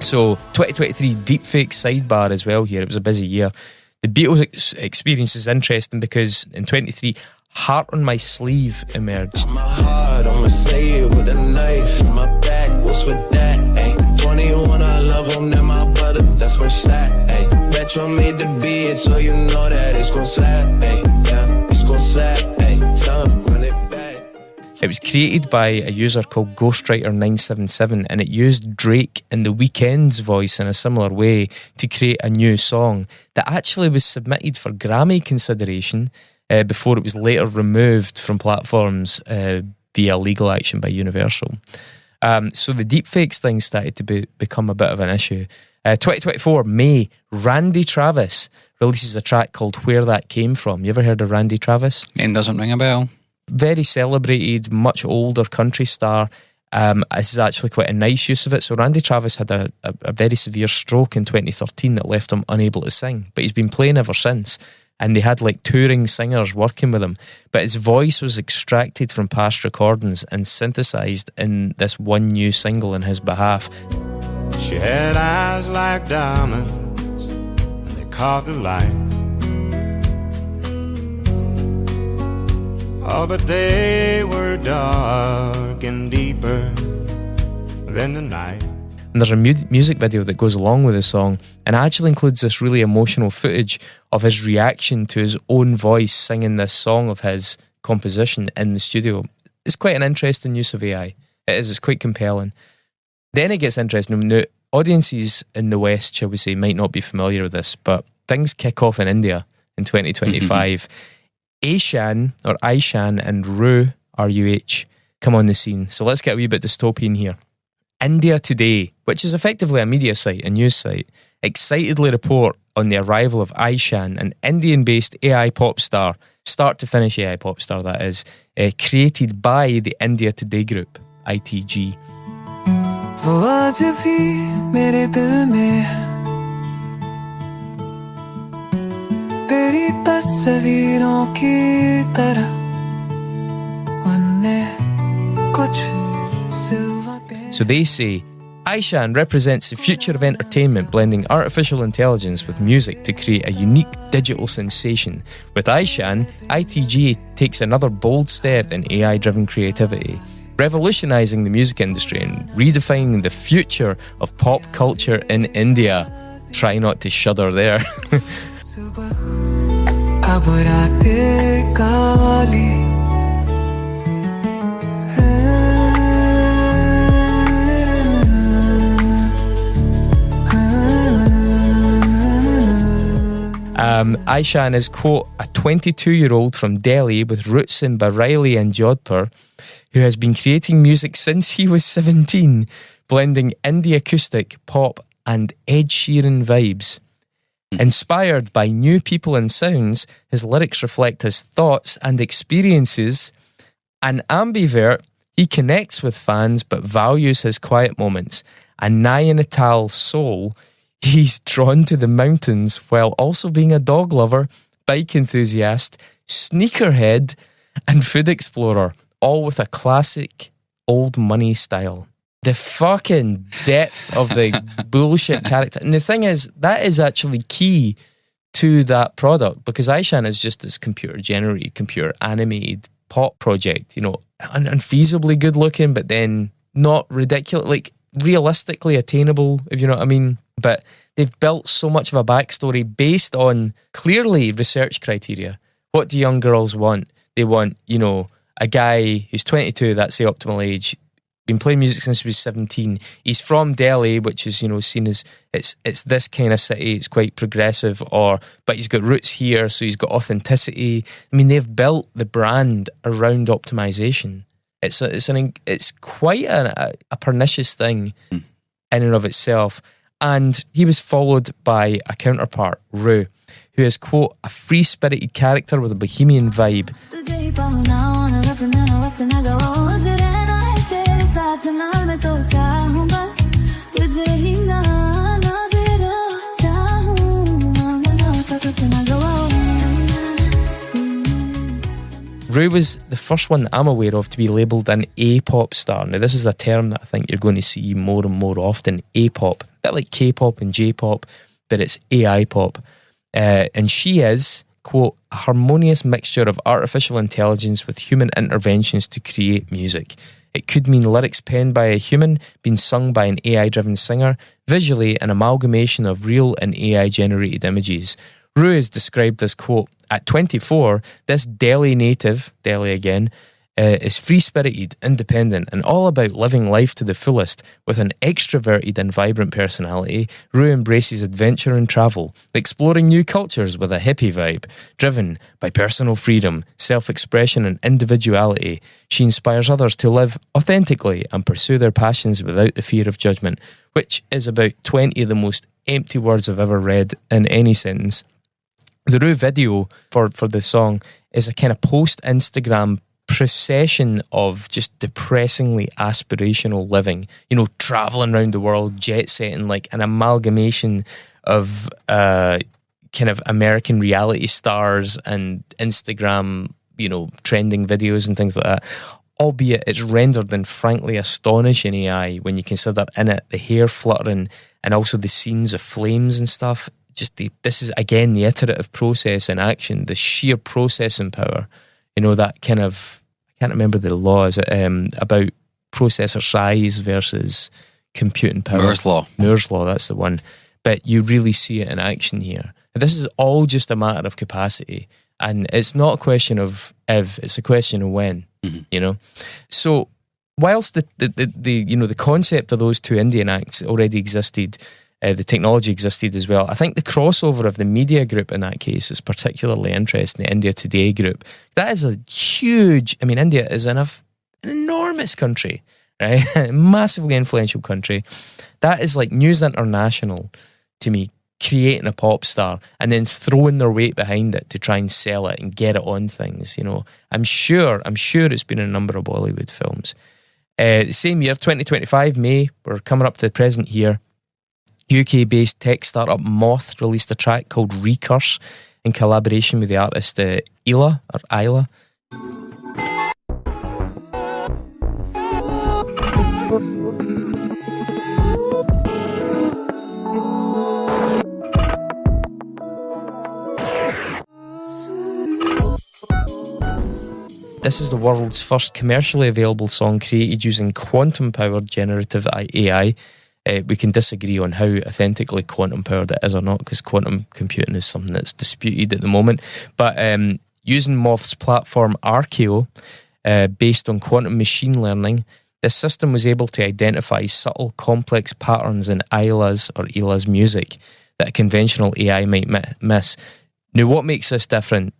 So 2023 deepfake sidebar as well here. It was a busy year. The Beatles experience is interesting because in 23, Heart on My Sleeve emerged. My heart on my sleeve with a knife in my back. What's with that? Ay, 21, I love him, then my brother, that's when slack. Ay, Metro made the beat, so you know that it's gon' slap. Ay, yeah, it's gon' slap. Ay, time, run it back. It was created by a user called Ghostwriter977 and it used Drake and The Weeknd's voice in a similar way to create a new song that actually was submitted for Grammy consideration before it was later removed from platforms via legal action by Universal. So the deepfakes thing started to become a bit of an issue. 2024, May, Randy Travis releases a track called Where That Came From. You ever heard of Randy Travis? It doesn't ring a bell. Very celebrated, much older country star. This is actually quite a nice use of it. So Randy Travis had a very severe stroke in 2013 that left him unable to sing, but he's been playing ever since. And they had like touring singers working with him, but his voice was extracted from past recordings and synthesized in this one new single in his behalf. She had eyes like diamonds and they caught the light. Oh, but they were dark and deeper than the night. And there's a music video that goes along with the song and actually includes this really emotional footage of his reaction to his own voice singing this song of his composition in the studio. It's quite an interesting use of AI. It is, it's quite compelling. Then it gets interesting. Now, audiences in the West, shall we say, might not be familiar with this, but things kick off in India in 2025. Aishan and Ruh, R-U-H, come on the scene. So let's get a wee bit dystopian here. India Today, which is effectively a media site, a news site, excitedly report on the arrival of Aishan, an Indian-based AI pop star, start to finish AI pop star that is, created by the India Today group, ITG. वो आज भी मेरे दिल में है तेरी तस्वीरों की तरह उन्हें कुछ सिल्वर पे. So they say, Aishan represents the future of entertainment, blending artificial intelligence with music to create a unique digital sensation. With Aishan, ITG takes another bold step in AI-driven creativity, revolutionizing the music industry and redefining the future of pop culture in India. Try not to shudder there. Aishan is, quote, a 22-year-old from Delhi with roots in Bareilly and Jodhpur who has been creating music since he was 17, blending indie acoustic, pop and Ed Sheeran vibes. Inspired by new people and sounds, his lyrics reflect his thoughts and experiences An ambivert, he connects with fans but values his quiet moments. A Neanderthal soul, he's drawn to the mountains while also being a dog lover, bike enthusiast, sneakerhead, and food explorer, all with a classic old money style. The fucking depth of the bullshit character. And the thing is, that is actually key to that product, because Aishan is just this computer generated, computer animated pop project, you know, unfeasibly good looking, but then not ridiculous, like realistically attainable, if you know what I mean. But they've built so much of a backstory based on clearly research criteria. What do young girls want? They want, you know, a guy who's 22, that's the optimal age, been playing music since he was 17. He's from Delhi, which is, you know, seen as it's this kind of city. It's quite progressive, but he's got roots here, so he's got authenticity. I mean, they've built the brand around optimization. It's quite a pernicious thing in and of itself. And he was followed by a counterpart, Rue, who is, quote, a free-spirited character with a bohemian vibe. Rue was the first one that I'm aware of to be labelled an A-pop star. Now, this is a term that I think you're going to see more and more often, A-pop. A bit like K-pop and J-pop, but it's AI pop. And she is, quote, a harmonious mixture of artificial intelligence with human interventions to create music. It could mean lyrics penned by a human being sung by an AI-driven singer, visually an amalgamation of real and AI-generated images. Rue is described as, quote, at 24, this Delhi native, Delhi again, is free-spirited, independent, and all about living life to the fullest. With an extroverted and vibrant personality, Rue embraces adventure and travel, exploring new cultures with a hippie vibe. Driven by personal freedom, self-expression, and individuality, she inspires others to live authentically and pursue their passions without the fear of judgment, which is about 20 of the most empty words I've ever read in any sentence. The Rue video for the song is a kind of post-Instagram procession of just depressingly aspirational living, you know, traveling around the world, jet setting, like an amalgamation of kind of American reality stars and Instagram, you know, trending videos and things like that. Albeit it's rendered in frankly astonishing AI when you consider in it the hair fluttering and also the scenes of flames and stuff. This is again the iterative process in action, the sheer processing power. You know, that kind of, I can't remember the law, is it about processor size versus computing power? Moore's law, that's the one. But you really see it in action here. This is all just a matter of capacity. And it's not a question of if, it's a question of when, you know? So whilst the concept of those two Indian acts already existed, the technology existed as well. I think the crossover of the media group in that case is particularly interesting, the India Today group. That is a huge, I mean, India is an enormous country, right? Massively influential country. That is like News International to me, creating a pop star and then throwing their weight behind it to try and sell it and get it on things, you know. I'm sure it's been in a number of Bollywood films. The same year, 2025, May, we're coming up to the present here, UK-based tech startup Moth released a track called Recurse in collaboration with the artist Ila. This is the world's first commercially available song created using quantum-powered generative AI. We can disagree on how authentically quantum-powered it is or not, because quantum computing is something that's disputed at the moment. But using Moth's platform Archeo, based on quantum machine learning, this system was able to identify subtle, complex patterns in Ila's music that a conventional AI might miss. Now, what makes this different?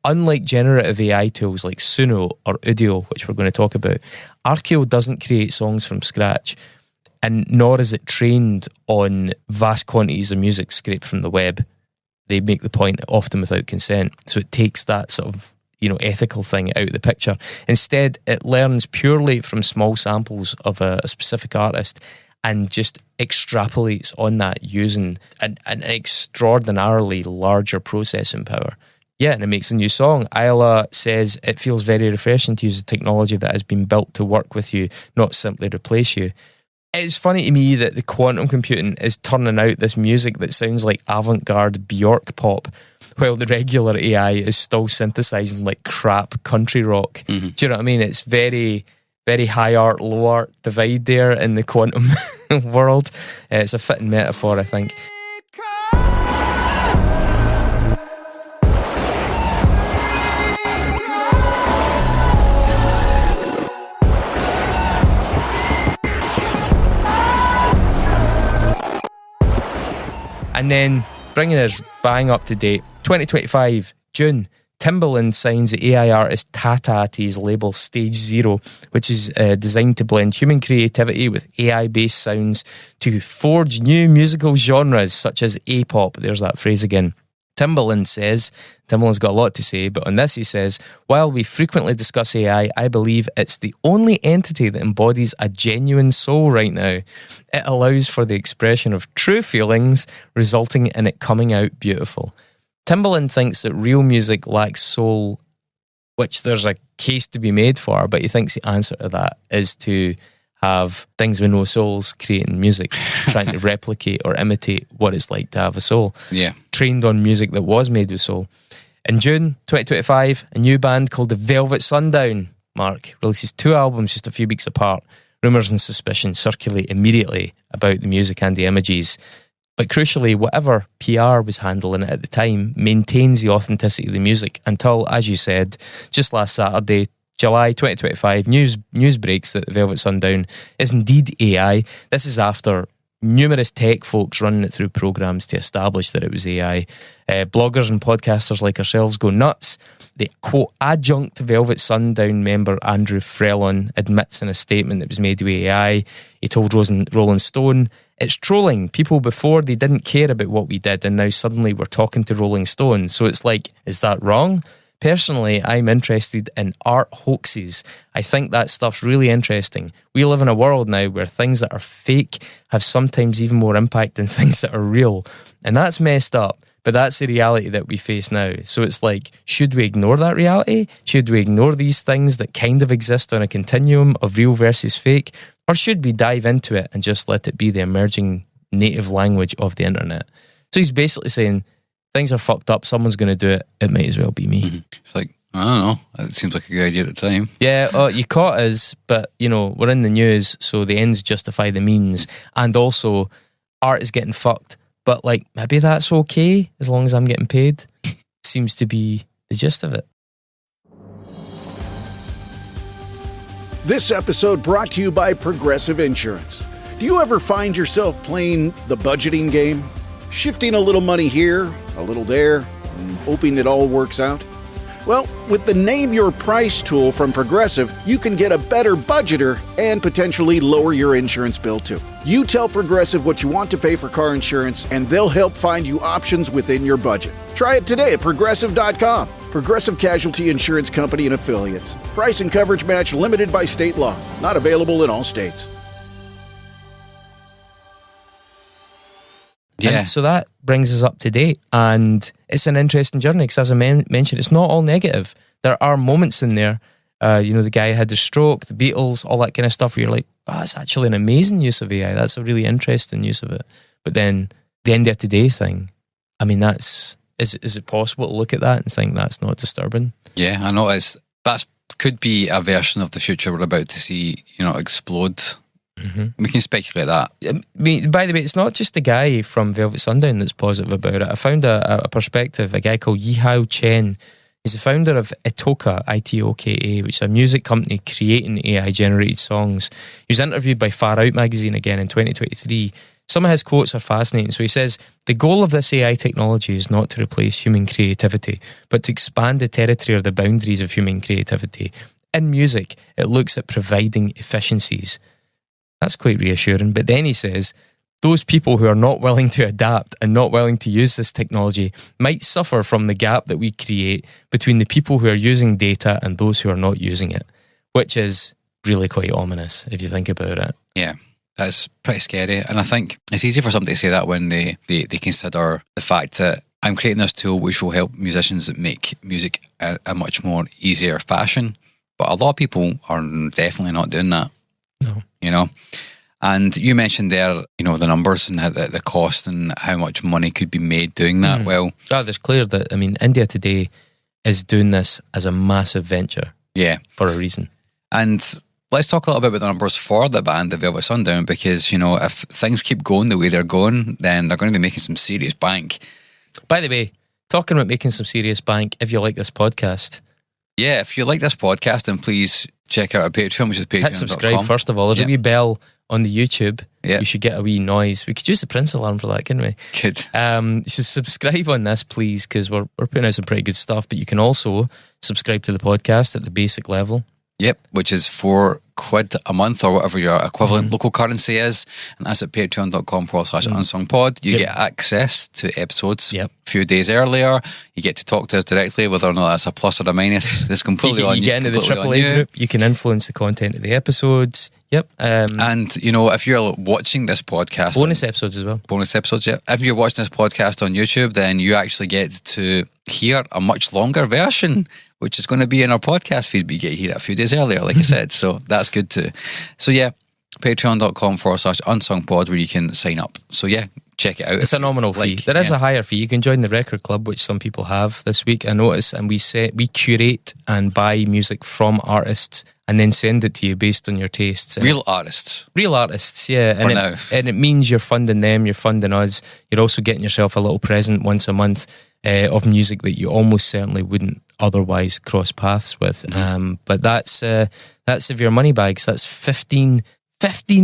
Unlike generative AI tools like Suno or Udio, which we're going to talk about, Archeo doesn't create songs from scratch, and nor is it trained on vast quantities of music scraped from the web. They make the point often without consent. So it takes that sort of ethical thing out of the picture. Instead, it learns purely from small samples of a specific artist and just extrapolates on that using an extraordinarily larger processing power. Yeah, and it makes a new song. Isla says it feels very refreshing to use a technology that has been built to work with you, not simply replace you. It's funny to me that the quantum computing is turning out this music that sounds like avant-garde Bjork pop, while the regular AI is still synthesizing like crap country rock. Mm-hmm. Do you know what I mean? It's very, very high art, low art divide there in the quantum world. It's a fitting metaphor, I think. And then, bringing us bang up to date, 2025, June, Timbaland signs the AI artist Tata to his label Stage Zero, which is designed to blend human creativity with AI-based sounds to forge new musical genres such as A-pop. There's that phrase again. Timbaland's got a lot to say, but on this he says, while we frequently discuss AI, I believe it's the only entity that embodies a genuine soul right now. It allows for the expression of true feelings, resulting in it coming out beautiful. Timbaland thinks that real music lacks soul, which there's a case to be made for, but he thinks the answer to that is to have things with no souls creating music, trying to replicate or imitate what it's like to have a soul. Yeah. Trained on music that was made with soul. In June 2025, a new band called the Velvet Sundown, Mark, releases 2 albums just a few weeks apart. Rumours and suspicion circulate immediately about the music and the images. But crucially, whatever PR was handling it at the time maintains the authenticity of the music until, as you said, just last Saturday, July 2025, news breaks that the Velvet Sundown is indeed AI. This is after numerous tech folks running it through programs to establish that it was AI. Bloggers and podcasters like ourselves go nuts. The quote adjunct Velvet Sundown member Andrew Frelon admits in a statement that it was made with AI. He told Rolling Stone, "It's trolling. People before, they didn't care about what we did, and now suddenly we're talking to Rolling Stone." So it's like, is that wrong? Personally, I'm interested in art hoaxes. I think that stuff's really interesting. We live in a world now where things that are fake have sometimes even more impact than things that are real. And that's messed up, but that's the reality that we face now. So it's like, should we ignore that reality? Should we ignore these things that kind of exist on a continuum of real versus fake? Or should we dive into it and just let it be the emerging native language of the internet? So he's basically saying, things are fucked up, someone's going to do it, it might as well be me. Mm-hmm. It's like, I don't know, it seems like a good idea at the time. Yeah, you caught us, but, we're in the news, so the ends justify the means. And also, art is getting fucked, but, maybe that's okay, as long as I'm getting paid. Seems to be the gist of it. This episode brought to you by Progressive Insurance. Do you ever find yourself playing the budgeting game? Shifting a little money here, a little there, and hoping it all works out? Well, with the Name Your Price tool from Progressive, you can get a better budgeter and potentially lower your insurance bill too. You tell Progressive what you want to pay for car insurance, and they'll help find you options within your budget. Try it today at Progressive.com. Progressive Casualty Insurance Company and Affiliates. Price and coverage match limited by state law. Not available in all states. Yeah. And so that brings us up to date, and it's an interesting journey because, as I mentioned, it's not all negative. There are moments in there, the guy had the stroke, the Beatles, all that kind of stuff where you're like, that's actually an amazing use of AI. That's a really interesting use of it. But then the end of today thing, I mean, is it possible to look at that and think that's not disturbing? Yeah, I know that could be a version of the future we're about to see, explode. Mm-hmm. We can speculate that. By the way, it's not just the guy from Velvet Sundown that's positive about it. I found a perspective, a guy called Yihao Chen. He's the founder of Itoka, ITOKA, which is a music company creating AI-generated songs. He was interviewed by Far Out magazine again in 2023. Some of his quotes are fascinating. So he says, the goal of this AI technology is not to replace human creativity, but to expand the territory or the boundaries of human creativity. In music, it looks at providing efficiencies. That's quite reassuring. But then he says, those people who are not willing to adapt and not willing to use this technology might suffer from the gap that we create between the people who are using data and those who are not using it, which is really quite ominous if you think about it. Yeah, that's pretty scary. And I think it's easy for somebody to say that when they consider the fact that I'm creating this tool which will help musicians make music a much more easier fashion. But a lot of people are definitely not doing that. No. You know? And you mentioned there, you know, the numbers and the cost and how much money could be made doing that. Well, there's clear that, I mean, India Today is doing this as a massive venture. Yeah. For a reason. And let's talk a little bit about the numbers for the band, the Velvet Sundown, because, you know, if things keep going the way they're going, then they're going to be making some serious bank. By the way, talking about making some serious bank, if you like this podcast. Yeah, if you like this podcast, then please check out our Patreon, which is patreon.com. Hit subscribe first of all. There's a wee bell on the YouTube. Yeah. You should get a wee noise. We could use the Prince alarm for that, couldn't we? Could. So subscribe on this, please, because we're putting out some pretty good stuff. But you can also subscribe to the podcast at the basic level. Yep, which is £4 a month or whatever your equivalent local currency is. And that's at patreon.com/unsungpod. You get access to episodes a few days earlier. You get to talk to us directly, whether or not that's a plus or a minus. It's completely on you. You get into the AAA group. You can influence the content of the episodes. Yep. And, you know, if you're watching this podcast... Bonus episodes as well. Bonus episodes, yeah. If you're watching this podcast on YouTube, then you actually get to hear a much longer version, which is going to be in our podcast feed, but you get to hear it a few days earlier, like I said. So that's good too. So yeah, patreon.com/unsungpod where you can sign up. So yeah, check it out. It's a nominal fee. There is a higher fee. You can join the record club, which some people have this week, I noticed, and we curate and buy music from artists and then send it to you based on your tastes. Real artists. Real artists, yeah. And it means you're funding them, you're funding us. You're also getting yourself a little present once a month of music that you almost certainly wouldn't otherwise cross paths with. But that's of your money bags. That's 15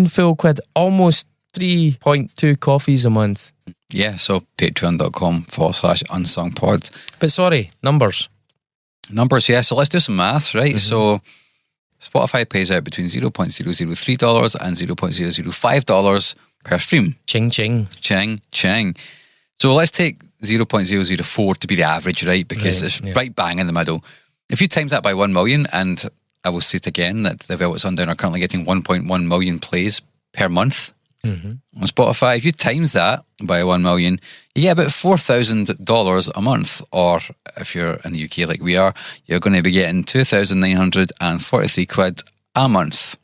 full quid, almost 3.2 coffees a month. Yeah, so patreon.com/unsungpod. But sorry, numbers, yeah. So let's do some maths, right? So Spotify pays out between $0.003 and $0.005 per stream. Ching, ching. Ching, ching. So let's take 0.004 to be the average, right? Because it's right bang in the middle. If you times that by 1 million, and I will say it again, that the Velvet Sundown are currently getting 1.1 million plays per month on Spotify. If you times that by 1 million, you get about $4,000 a month. Or if you're in the UK like we are, you're going to be getting 2,943 quid a month,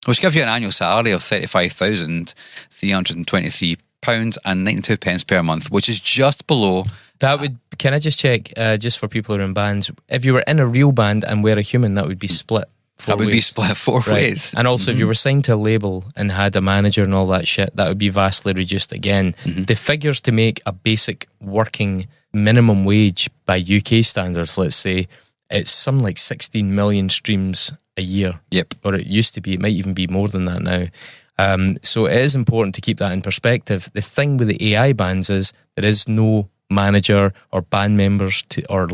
which gives you an annual salary of £35,323 and 92 pence per month, which is just below. That would, can I just check, just for people who are in bands, if you were in a real band and were a human, that would be split 4 ways. That would be split 4 ways. And also if you were signed to a label and had a manager and all that shit, that would be vastly reduced again. The figures to make a basic working minimum wage by UK standards, let's say, it's something like 16 million streams a year. Yep. Or it used to be, it might even be more than that now. So it is important to keep that in perspective. The thing with the AI bands is there is no manager or band members or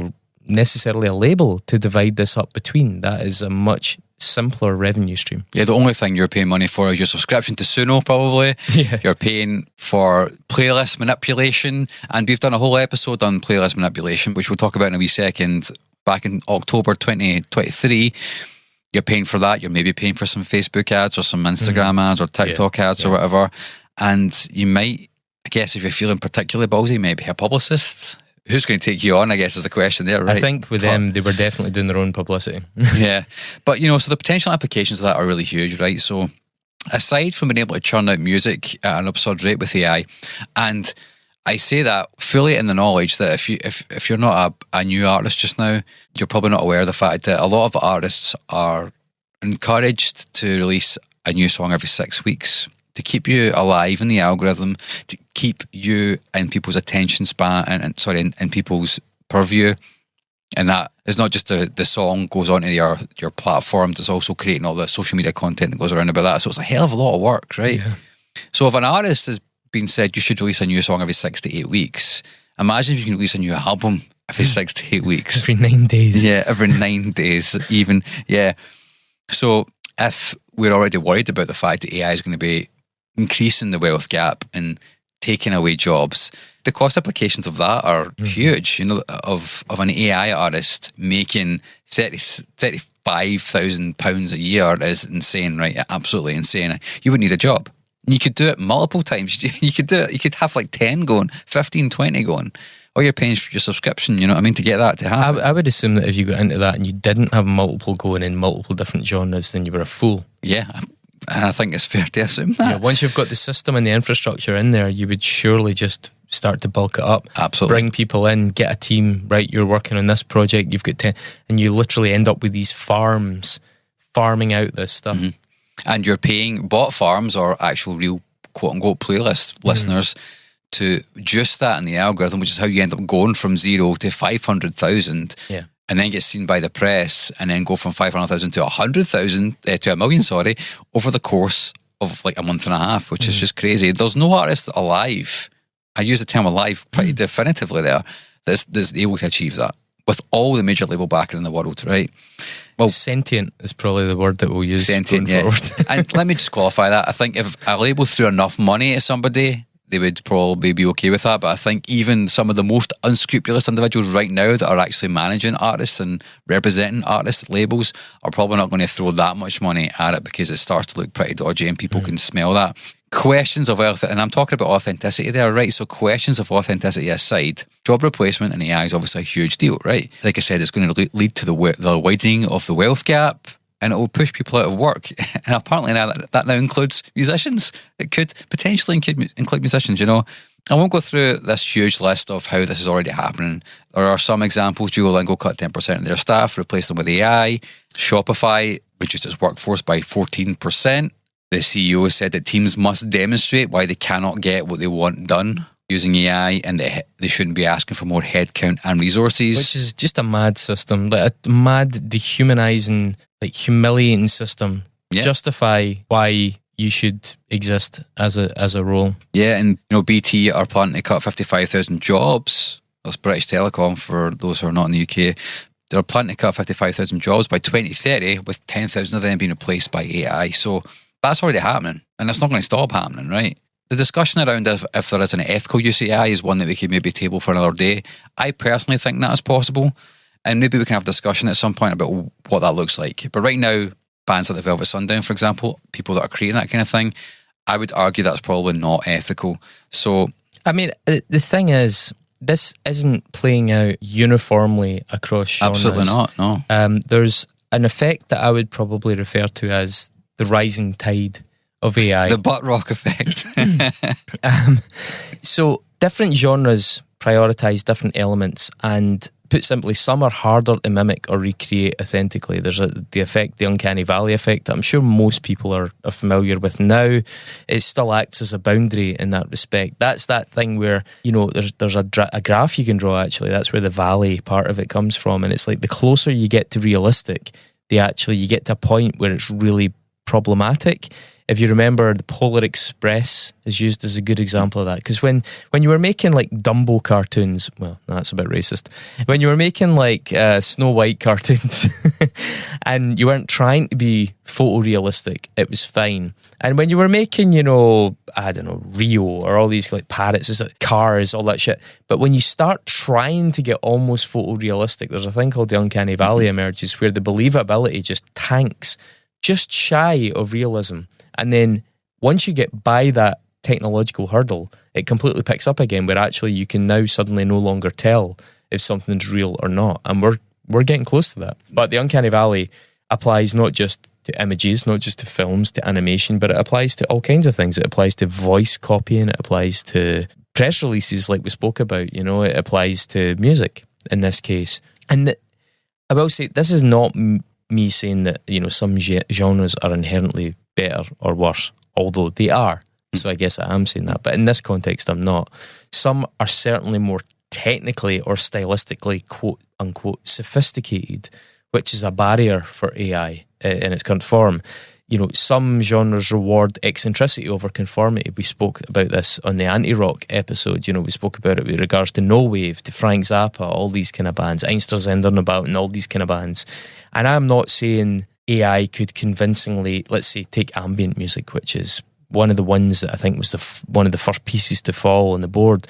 necessarily a label to divide this up between. That is a much simpler revenue stream. Yeah, the only thing you're paying money for is your subscription to Suno, probably. Yeah. You're paying for playlist manipulation, and we've done a whole episode on playlist manipulation, which we'll talk about in a wee second, back in October 2023. You're paying for that. You're maybe paying for some Facebook ads or some Instagram ads or TikTok ads or whatever. And you might, I guess, if you're feeling particularly ballsy, maybe a publicist. Who's going to take you on, I guess, is the question there, right? I think with them, they were definitely doing their own publicity. Yeah. But, you know, so the potential applications of that are really huge, right? So aside from being able to churn out music at an absurd rate with AI, and I say that fully in the knowledge that if you're not a new artist just now, you're probably not aware of the fact that a lot of artists are encouraged to release a new song every 6 weeks to keep you alive in the algorithm, to keep you in people's attention span and in people's purview. And that is not just the song goes onto your platforms, it's also creating all the social media content that goes around about that. So it's a hell of a lot of work, right? Yeah. So if an artist has been said you should release a new song every 6 to 8 weeks, imagine if you can release a new album every 6 to 8 weeks. Every 9 days. Yeah, every 9 days even. Yeah. So if we're already worried about the fact that AI is going to be increasing the wealth gap and taking away jobs, the cost implications of that are huge. You know, of an AI artist making £35,000 a year is insane, right? Absolutely insane. You would need a job. You could do it multiple times. You could do it. You could have like 10 going, 15, 20 going. All you're paying for your subscription, you know what I mean, to get that to happen. I would assume that if you got into that and you didn't have multiple going in multiple different genres, then you were a fool. Yeah, and I think it's fair to assume that. Yeah, once you've got the system and the infrastructure in there, you would surely just start to bulk it up. Absolutely. Bring people in, get a team, right, you're working on this project, you've got 10, and you literally end up with these farms farming out this stuff. Mm-hmm. And you're paying bot farms or actual real quote-unquote playlist listeners to adjust that in the algorithm, which is how you end up going from 0 to 500,000 and then get seen by the press and then go from 500,000 to 100,000, to 1 million, over the course of like a month and a half, which is just crazy. There's no artist alive, I use the term alive pretty definitively there, that's able to achieve that with all the major label backing in the world, right? Well, sentient is probably the word that we'll use. Sentient, yeah. And let me just qualify that. I think if a label threw enough money at somebody, they would probably be okay with that. But I think even some of the most unscrupulous individuals right now that are actually managing artists and representing artists labels are probably not going to throw that much money at it because it starts to look pretty dodgy and people can smell that. Questions of and I'm talking about authenticity there, right? So questions of authenticity aside, job replacement in AI is obviously a huge deal, right? Like I said, it's going to lead to the widening of the wealth gap, and it will push people out of work. And apparently now that now includes musicians. It could potentially include musicians, you know. I won't go through this huge list of how this is already happening. There are some examples. Duolingo cut 10% of their staff, replaced them with AI. Shopify reduced its workforce by 14%. The CEO said that teams must demonstrate why they cannot get what they want done using AI, and they shouldn't be asking for more headcount and resources. Which is just a mad system, like a mad, dehumanizing, like humiliating system. Yeah. Justify why you should exist as a role. Yeah, and you know, BT are planning to cut 55,000 jobs. That's British Telecom for those who are not in the UK. They're planning to cut 55,000 jobs by 2030, with 10,000 of them being replaced by AI. So that's already happening, and it's not going to stop happening, right? The discussion around if there is an ethical use of AI is one that we could maybe table for another day. I personally think that is possible, and maybe we can have a discussion at some point about what that looks like. But right now, bands like the Velvet Sundown, for example, people that are creating that kind of thing, I would argue that's probably not ethical. So, I mean, the thing is, this isn't playing out uniformly across genres. Absolutely not, no. There's an effect that I would probably refer to as the rising tide of AI. The butt rock effect. So different genres prioritise different elements, and put simply, some are harder to mimic or recreate authentically. There's the effect, the Uncanny Valley effect, that I'm sure most people are familiar with now. It still acts as a boundary in that respect. That's that thing where, you know, there's a graph you can draw, actually. That's where the valley part of it comes from. And it's like the closer you get to realistic, you get to a point where it's really problematic. If you remember, the Polar Express is used as a good example of that. Because when you were making like Dumbo cartoons, well, that's a bit racist. When you were making like Snow White cartoons and you weren't trying to be photorealistic, it was fine. And when you were making, you know, I don't know, Rio or all these like parrots, it's like cars, all that shit. But when you start trying to get almost photorealistic, there's a thing called the Uncanny Valley emerges, where the believability just tanks just shy of realism. And then once you get by that technological hurdle, it completely picks up again, where actually you can now suddenly no longer tell if something's real or not. And we're getting close to that. But the Uncanny Valley applies not just to images, not just to films, to animation, but it applies to all kinds of things. It applies to voice copying. It applies to press releases like we spoke about. You know, it applies to music in this case. And I will say, this is not me saying that, you know, some genres are inherently better or worse, although they are. So I guess I am saying that. But in this context, I'm not. Some are certainly more technically or stylistically, quote unquote, sophisticated, which is a barrier for AI in its current form. You know, some genres reward eccentricity over conformity. We spoke about this on the anti-rock episode. You know, we spoke about it with regards to No Wave, to Frank Zappa, all these kind of bands, Einstürzender and all these kind of bands. And I'm not saying AI could convincingly, let's say, take ambient music, which is one of the ones that I think was one of the first pieces to fall on the board.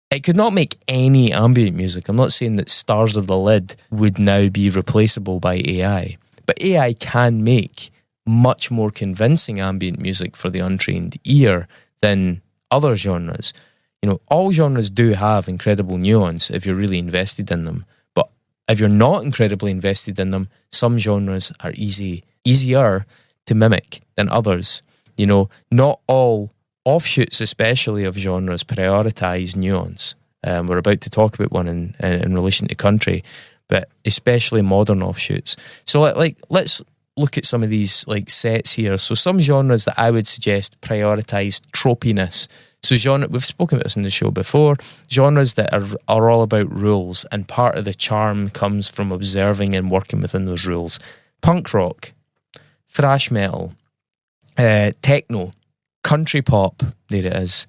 It could not make any ambient music. I'm not saying that Stars of the Lid would now be replaceable by AI, but AI can make much more convincing ambient music for the untrained ear than other genres. You know, all genres do have incredible nuance if you're really invested in them. But if you're not incredibly invested in them, some genres are easier to mimic than others. You know, not all offshoots, especially of genres, prioritise nuance. We're about to talk about one in relation to country, but especially modern offshoots. So let's look at some of these like sets here. So some genres that I would suggest prioritise tropiness. So we've spoken about this in the show before, genres that are all about rules, and part of the charm comes from observing and working within those rules. Punk rock, thrash metal, techno, country pop, there it is.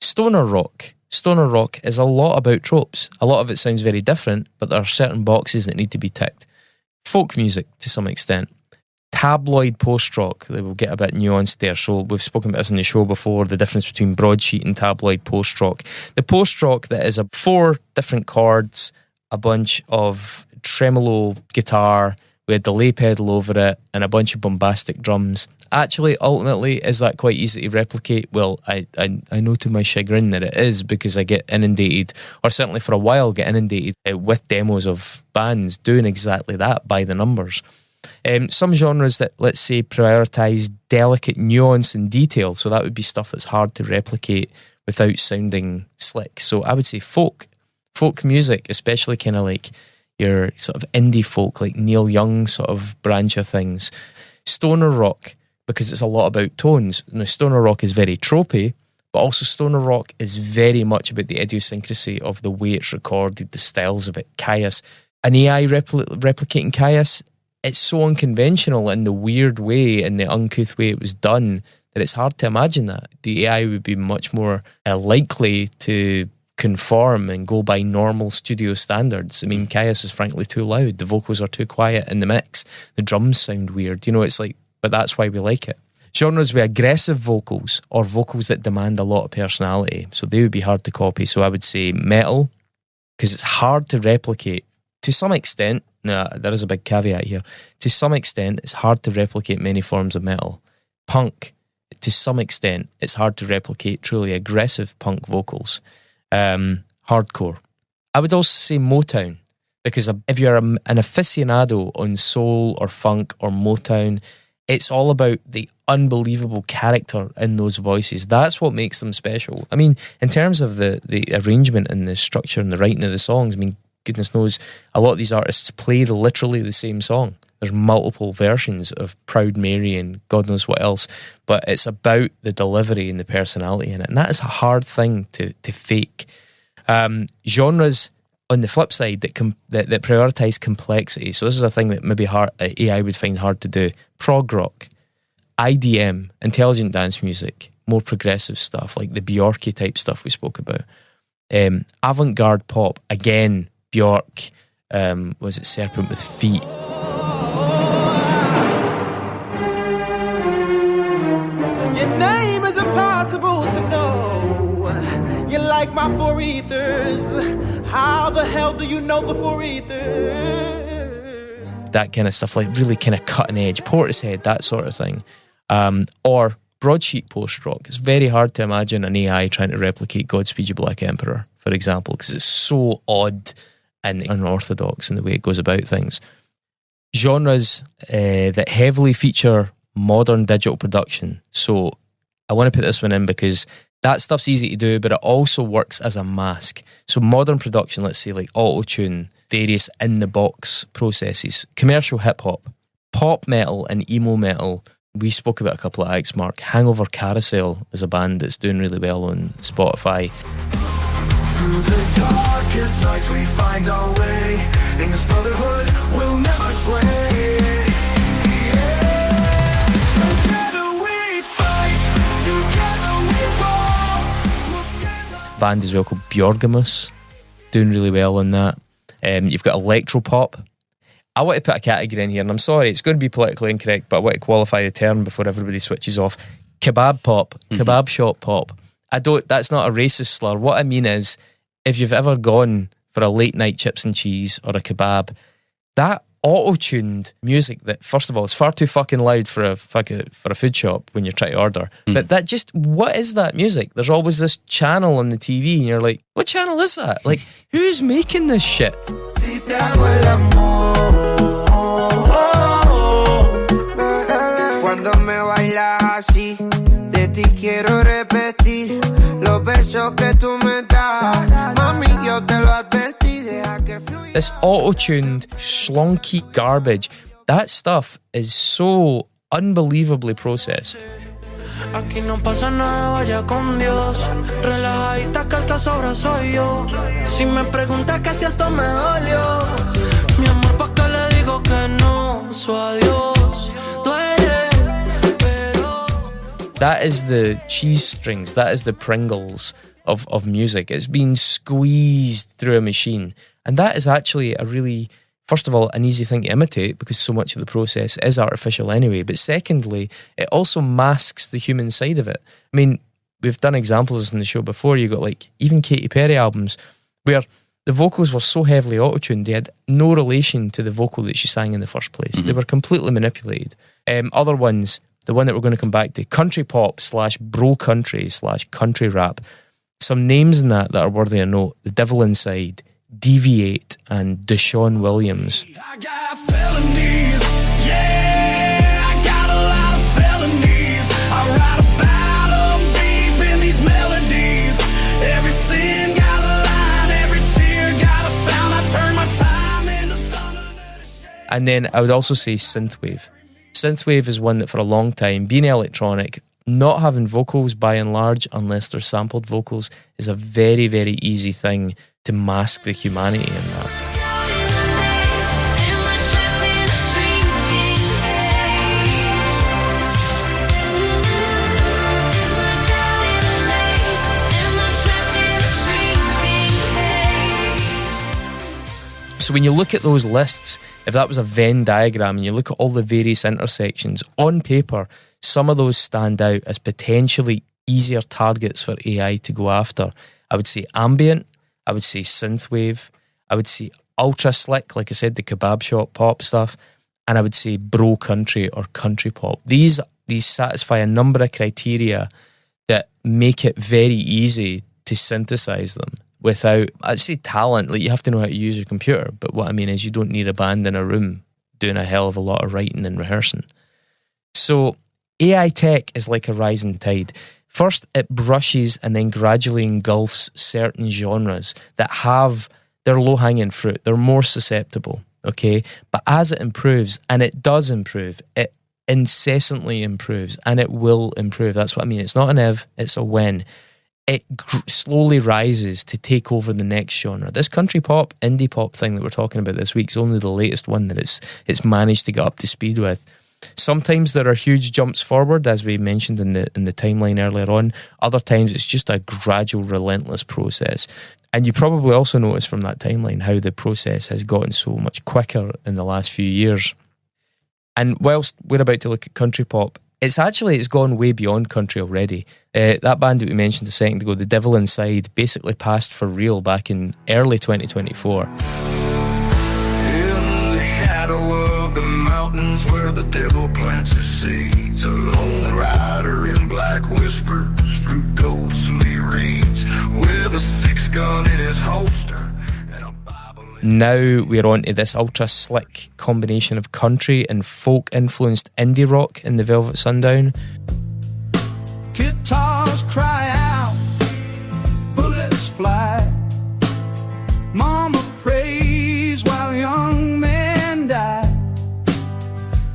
Stoner rock. Stoner rock is a lot about tropes. A lot of it sounds very different, but there are certain boxes that need to be ticked. Folk music, to some extent. Tabloid post-rock, we'll get a bit nuanced there. So we've spoken about this in the show before, the difference between broadsheet and tabloid post-rock. The post-rock that is 4 different chords, a bunch of tremolo guitar with a delay pedal over it, and a bunch of bombastic drums. Actually, ultimately, is that quite easy to replicate? Well, I know to my chagrin that it is, because I get inundated, or certainly for a while get inundated with demos of bands doing exactly that by the numbers. Some genres that, let's say, prioritise delicate nuance and detail, so that would be stuff that's hard to replicate without sounding slick. So I would say folk music, especially kind of like your sort of indie folk, like Neil Young sort of branch of things. Stoner rock, because it's a lot about tones. Now, stoner rock is very tropey, but also stoner rock is very much about the idiosyncrasy of the way it's recorded, the styles of it. Caius, an AI replicating Caius, it's so unconventional in the weird way, in the uncouth way it was done, that it's hard to imagine that. The AI would be much more likely to conform and go by normal studio standards. I mean, Caius is frankly too loud. The vocals are too quiet in the mix. The drums sound weird. You know, it's like, but that's why we like it. Genres with aggressive vocals, or vocals that demand a lot of personality, so they would be hard to copy. So I would say metal, because it's hard to replicate. To some extent, there is a big caveat here. To some extent, it's hard to replicate many forms of metal. Punk, to some extent, it's hard to replicate truly aggressive punk vocals. Hardcore. I would also say Motown, because if you're an aficionado on soul or funk or Motown, it's all about the unbelievable character in those voices. That's what makes them special. I mean, in terms of the arrangement and the structure and the writing of the songs, I mean, goodness knows, a lot of these artists play literally the same song. There's multiple versions of Proud Mary and God knows what else, but it's about the delivery and the personality in it, and that is a hard thing to fake. Genres, on the flip side, that prioritise complexity. So this is a thing that maybe AI would find hard to do. Prog rock, IDM, intelligent dance music, more progressive stuff like the Bjorky type stuff we spoke about. Avant-garde pop, again, Bjork, was it Serpent with Feet? Your name is impossible to know. You like my four ethers. How the hell do you know the four ethers? That kind of stuff, like really kind of cutting edge, Portishead, that sort of thing. Or broadsheet post-rock. It's very hard to imagine an AI trying to replicate Godspeed You Black Emperor, for example, because it's so odd and unorthodox in the way it goes about things. Genres that heavily feature modern digital production. So I want to put this one in because that stuff's easy to do, but it also works as a mask. So modern production, let's say like auto-tune, various in-the-box processes, commercial hip-hop, pop metal and emo metal. We spoke about a couple of acts, Mark. Hangover Carousel is a band that's doing really well on Spotify. Through the darkest nights we find our way. In this brotherhood we'll never sway. Together we fight, together we fall. We'll stand up. Band as well called Bjorgamus, doing really well on that. You've got electropop. I want to put a category in here, and I'm sorry, it's going to be politically incorrect, but I want to qualify the term before everybody switches off. kebab pop, kebab shop pop. That's not a racist slur. What I mean is, if you've ever gone for a late night chips and cheese or a kebab, that auto-tuned music that, first of all, is far too fucking loud for a food shop when you're trying to order. But that just, what is that music? There's always this channel on the TV and you're like, what channel is that? Like, who's making this shit? This auto-tuned, slunky garbage, that stuff is so unbelievably processed. Aquí no pasa nada, vaya con Dios. Relajadita que el que sobra soy yo. Si me preguntas que si esto me dolió, mi amor, ¿pa' qué le digo que no? Su adiós duele, pero... That is the cheese strings, that is the Pringles of music. It's been squeezed through a machine. And that is actually a really, first of all, an easy thing to imitate because so much of the process is artificial anyway. But secondly, it also masks the human side of it. I mean, we've done examples in the show before. You got like even Katy Perry albums where the vocals were so heavily auto-tuned, they had no relation to the vocal that she sang in the first place. They were completely manipulated. Other ones, the one that we're going to come back to, country pop / bro country / country rap. Some names in that are worthy of note. The Devil Inside, Deviate, and Deshaun Williams. I got felonies, yeah, I got a lot of felonies. I write about them deep in these melodies. Every sin got a line, every tear got a sound. I turn my time into thunder. And then I would also say synthwave. Synthwave is one that for a long time, being electronic, not having vocals by and large, unless they're sampled vocals, is a very, very easy thing to mask the humanity in that. So when you look at those lists, if that was a Venn diagram and you look at all the various intersections, on paper, some of those stand out as potentially easier targets for AI to go after. I would say ambient, I would say synthwave, I would say ultra slick, like I said, the kebab shop pop stuff, and I would say bro country or country pop. These satisfy a number of criteria that make it very easy to synthesize them without, I'd say talent, like you have to know how to use your computer, but what I mean is you don't need a band in a room doing a hell of a lot of writing and rehearsing. So AI tech is like a rising tide. First, it brushes and then gradually engulfs certain genres that have their low-hanging fruit. They're more susceptible, okay? But as it improves, and it does improve, it incessantly improves, and it will improve. That's what I mean. It's not an if, it's a when. It slowly rises to take over the next genre. This country pop, indie pop thing that we're talking about this week is only the latest one that it's managed to get up to speed with. Sometimes there are huge jumps forward, as we mentioned in the timeline earlier on. Other times it's just a gradual, relentless process. And you probably also notice from that timeline how the process has gotten so much quicker in the last few years. And whilst we're about to look at country pop, it's gone way beyond country already. That band that we mentioned a second ago, The Devil Inside, basically passed for real back in early 2024. In the shadow of the mountains where the devil plants his seeds, a lone rider in black whispers through ghostly reeds, with a 6-gun in his holster and a Bible. Now we're on to this ultra slick combination of country and folk influenced indie rock in the Velvet Sundown. Guitars cry out, bullets fly. Mama prays while young men die.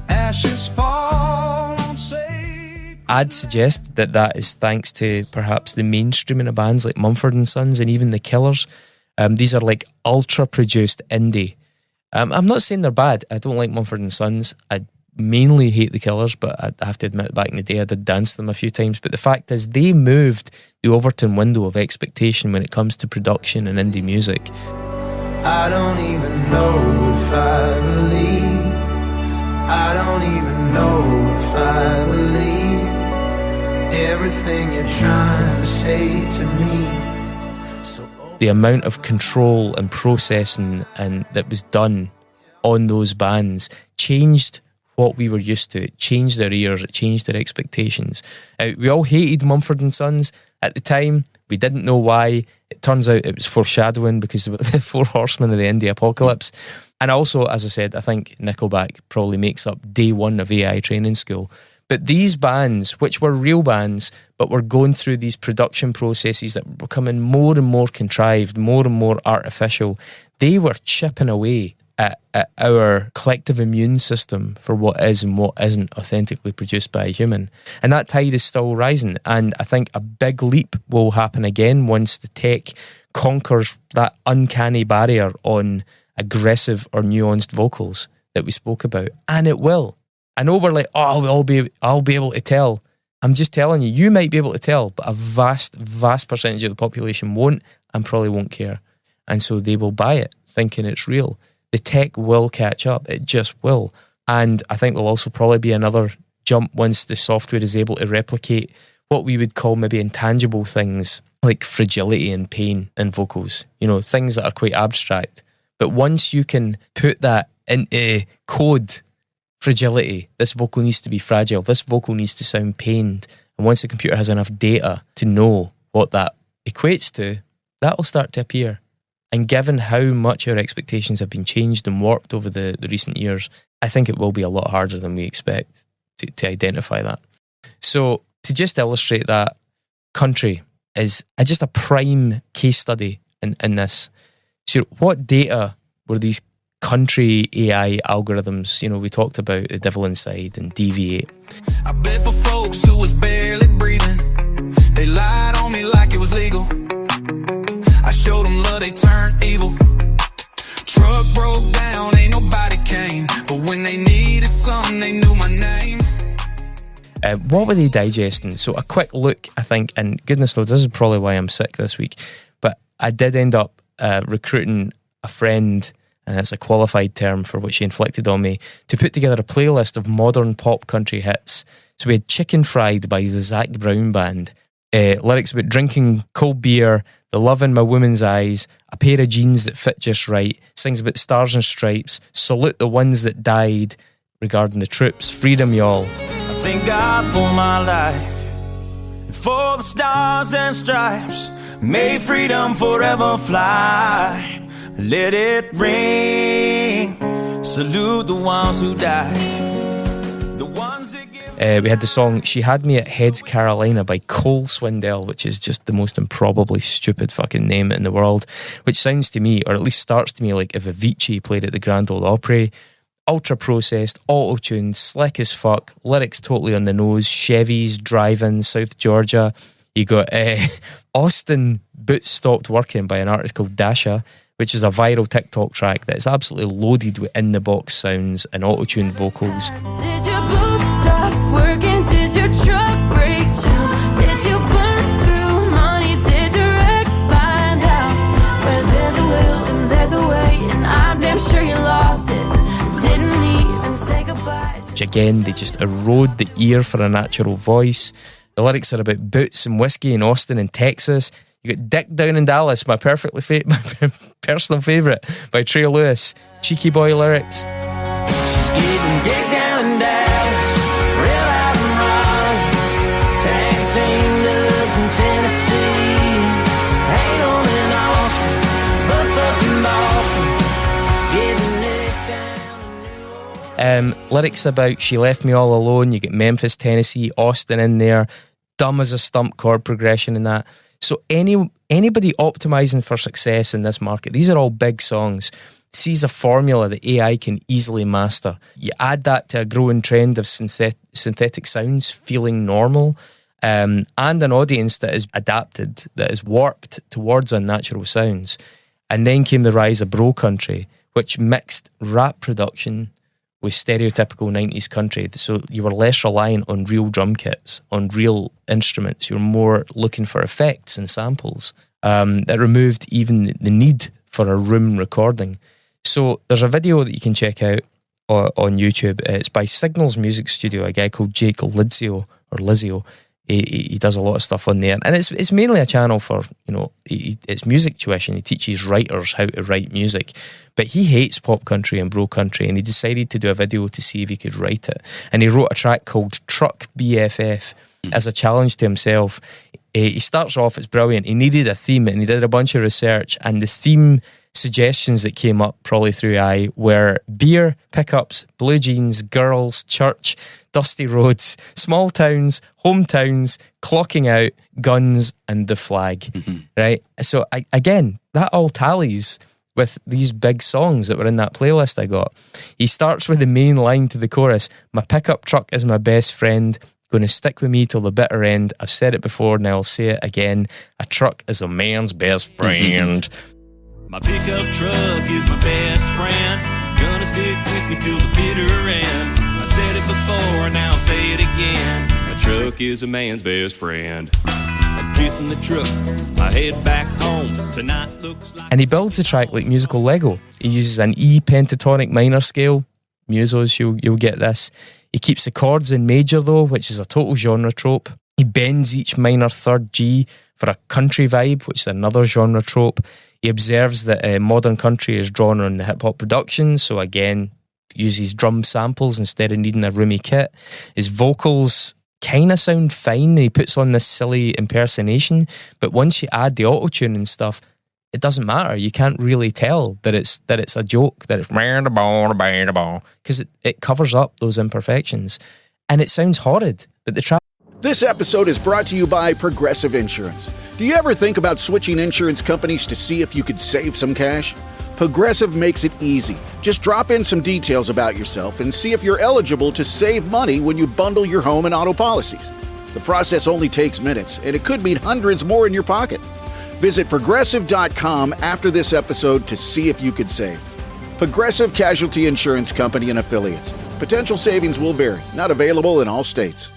Ashes fall on sacred. I'd suggest that is thanks to perhaps the mainstreaming of bands like Mumford & Sons and even The Killers. These are like ultra-produced indie. I'm not saying they're bad. I don't like Mumford & Sons. I mainly hate The Killers, but I have to admit back in the day I did dance them a few times. But the fact is they moved the Overton window of expectation when it comes to production and indie music. I don't even know if I believe. I don't even know if I believe everything you're trying to say to me. The amount of control and processing and that was done on those bands changed what we were used to. It changed our ears, it changed our expectations. We all hated Mumford & Sons at the time. We didn't know why. It turns out it was foreshadowing because they were the four horsemen of the indie apocalypse. And also, as I said, I think Nickelback probably makes up day one of AI training school. But these bands, which were real bands, but were going through these production processes that were becoming more and more contrived, more and more artificial, they were chipping away at our collective immune system for what is and what isn't authentically produced by a human. And that tide is still rising. And I think a big leap will happen again once the tech conquers that uncanny barrier on aggressive or nuanced vocals that we spoke about. And it will. I know we're like, oh, I'll be able to tell. I'm just telling you, you might be able to tell, but a vast, vast percentage of the population won't and probably won't care. And so they will buy it, thinking it's real. The tech will catch up. It just will. And I think there'll also probably be another jump once the software is able to replicate what we would call maybe intangible things like fragility and pain in vocals. You know, things that are quite abstract. But once you can put that into code, fragility, this vocal needs to be fragile, this vocal needs to sound pained, and once the computer has enough data to know what that equates to, that will start to appear. And given how much our expectations have been changed and warped over the recent years, I think it will be a lot harder than we expect to identify that. So to just illustrate that, Country is just a prime case study in this. So what data were these country AI algorithms? You know, we talked about the Devil Inside and Deviate. I bet for folks who was barely breathing, they lied on me like it was legal. I showed them love, they turned evil. Truck broke down, ain't nobody came, but when they needed something, they knew my name. What were they digesting? So a quick look, I think, and goodness knows, this is probably why I'm sick this week, but I did end up recruiting a friend, and that's a qualified term for what she inflicted on me, to put together a playlist of modern pop country hits. So we had Chicken Fried by the Zac Brown Band, lyrics about drinking cold beer, the love in my woman's eyes, a pair of jeans that fit just right, sings about stars and stripes, salute the ones that died, regarding the troops, freedom y'all. I thank God for my life and for the stars and stripes. May freedom forever fly. Let it ring. Salute the ones who died. The ones that give. We had the song She Had Me at Heads Carolina by Cole Swindell, which is just the most improbably stupid fucking name in the world, which sounds to me, or at least starts to me, like if Avicii played at the Grand Ole Opry. Ultra processed, auto-tuned, slick as fuck, lyrics totally on the nose, Chevys, driving, South Georgia. You got Austin Boots Stopped Working by an artist called Dasha, which is a viral TikTok track that is absolutely loaded with in-the-box sounds and auto-tuned vocals. Did your boots stop working? Did your truck break down? Did you burn through money? Did your ex find out? Where there's a will and there's a way, and I'm damn sure you lost it. Didn't even say goodbye. Which again, they just erode the ear for a natural voice. The lyrics are about boots and whiskey in Austin and Texas. You got Dick Down in Dallas, my personal favourite, by Trey Lewis. Cheeky boy lyrics. She's getting dick down in Dallas, real out and run. Tag team up in Tennessee. Ain't on in Austin, but fucking Boston. Getting dick down in New Orleans. Lyrics about She Left Me All Alone. You get Memphis, Tennessee, Austin in there. Dumb as a stump chord progression in that. So anybody optimizing for success in this market, these are all big songs, sees a formula that AI can easily master. You add that to a growing trend of synthetic sounds feeling normal, and an audience that is adapted, that is warped towards unnatural sounds. And then came the rise of bro country, which mixed rap production with stereotypical 90s country. So you were less reliant on real drum kits, on real instruments. You were more looking for effects and samples. That removed even the need for a room recording. So there's a video that you can check out on YouTube. It's by Signals Music Studio, a guy called Jake Lizio. He does a lot of stuff on there, and it's mainly a channel for, you know, it's music tuition. He teaches writers how to write music, but he hates pop country and bro country, and he decided to do a video to see if he could write it. And he wrote a track called Truck BFF as a challenge to himself. He starts off, it's brilliant. He needed a theme, and he did a bunch of research, and the theme suggestions that came up probably through AI were beer, pickups, blue jeans, girls, church, dusty roads, small towns, hometowns, clocking out, guns, and the flag. Right? So again, that all tallies with these big songs that were in that playlist I got. He starts with the main line to the chorus: my pickup truck is my best friend, going to stick with me till the bitter end. I've said it before, now I'll say it again. A truck is a man's best friend. My pickup truck is my best friend, gonna stick with me till the bitter end. I said it before, now I'll say it again. A truck is a man's best friend. I'm getting the truck, I head back home. Tonight looks like... And he builds the track like musical Lego. He uses an E pentatonic minor scale. Musos, you'll get this. He keeps the chords in major though, which is a total genre trope. He bends each minor third G for a country vibe, which is another genre trope. He observes that modern country is drawn on the hip-hop production, so again, uses drum samples instead of needing a roomy kit. His vocals kind of sound fine. He puts on this silly impersonation, but once you add the auto-tune and stuff, it doesn't matter. You can't really tell that it's a joke, that it's because it covers up those imperfections. And it sounds horrid, but the track... This episode is brought to you by Progressive Insurance. Do you ever think about switching insurance companies to see if you could save some cash? Progressive makes it easy. Just drop in some details about yourself and see if you're eligible to save money when you bundle your home and auto policies. The process only takes minutes, and it could mean hundreds more in your pocket. Visit Progressive.com after this episode to see if you could save. Progressive Casualty Insurance Company and Affiliates. Potential savings will vary. Not available in all states.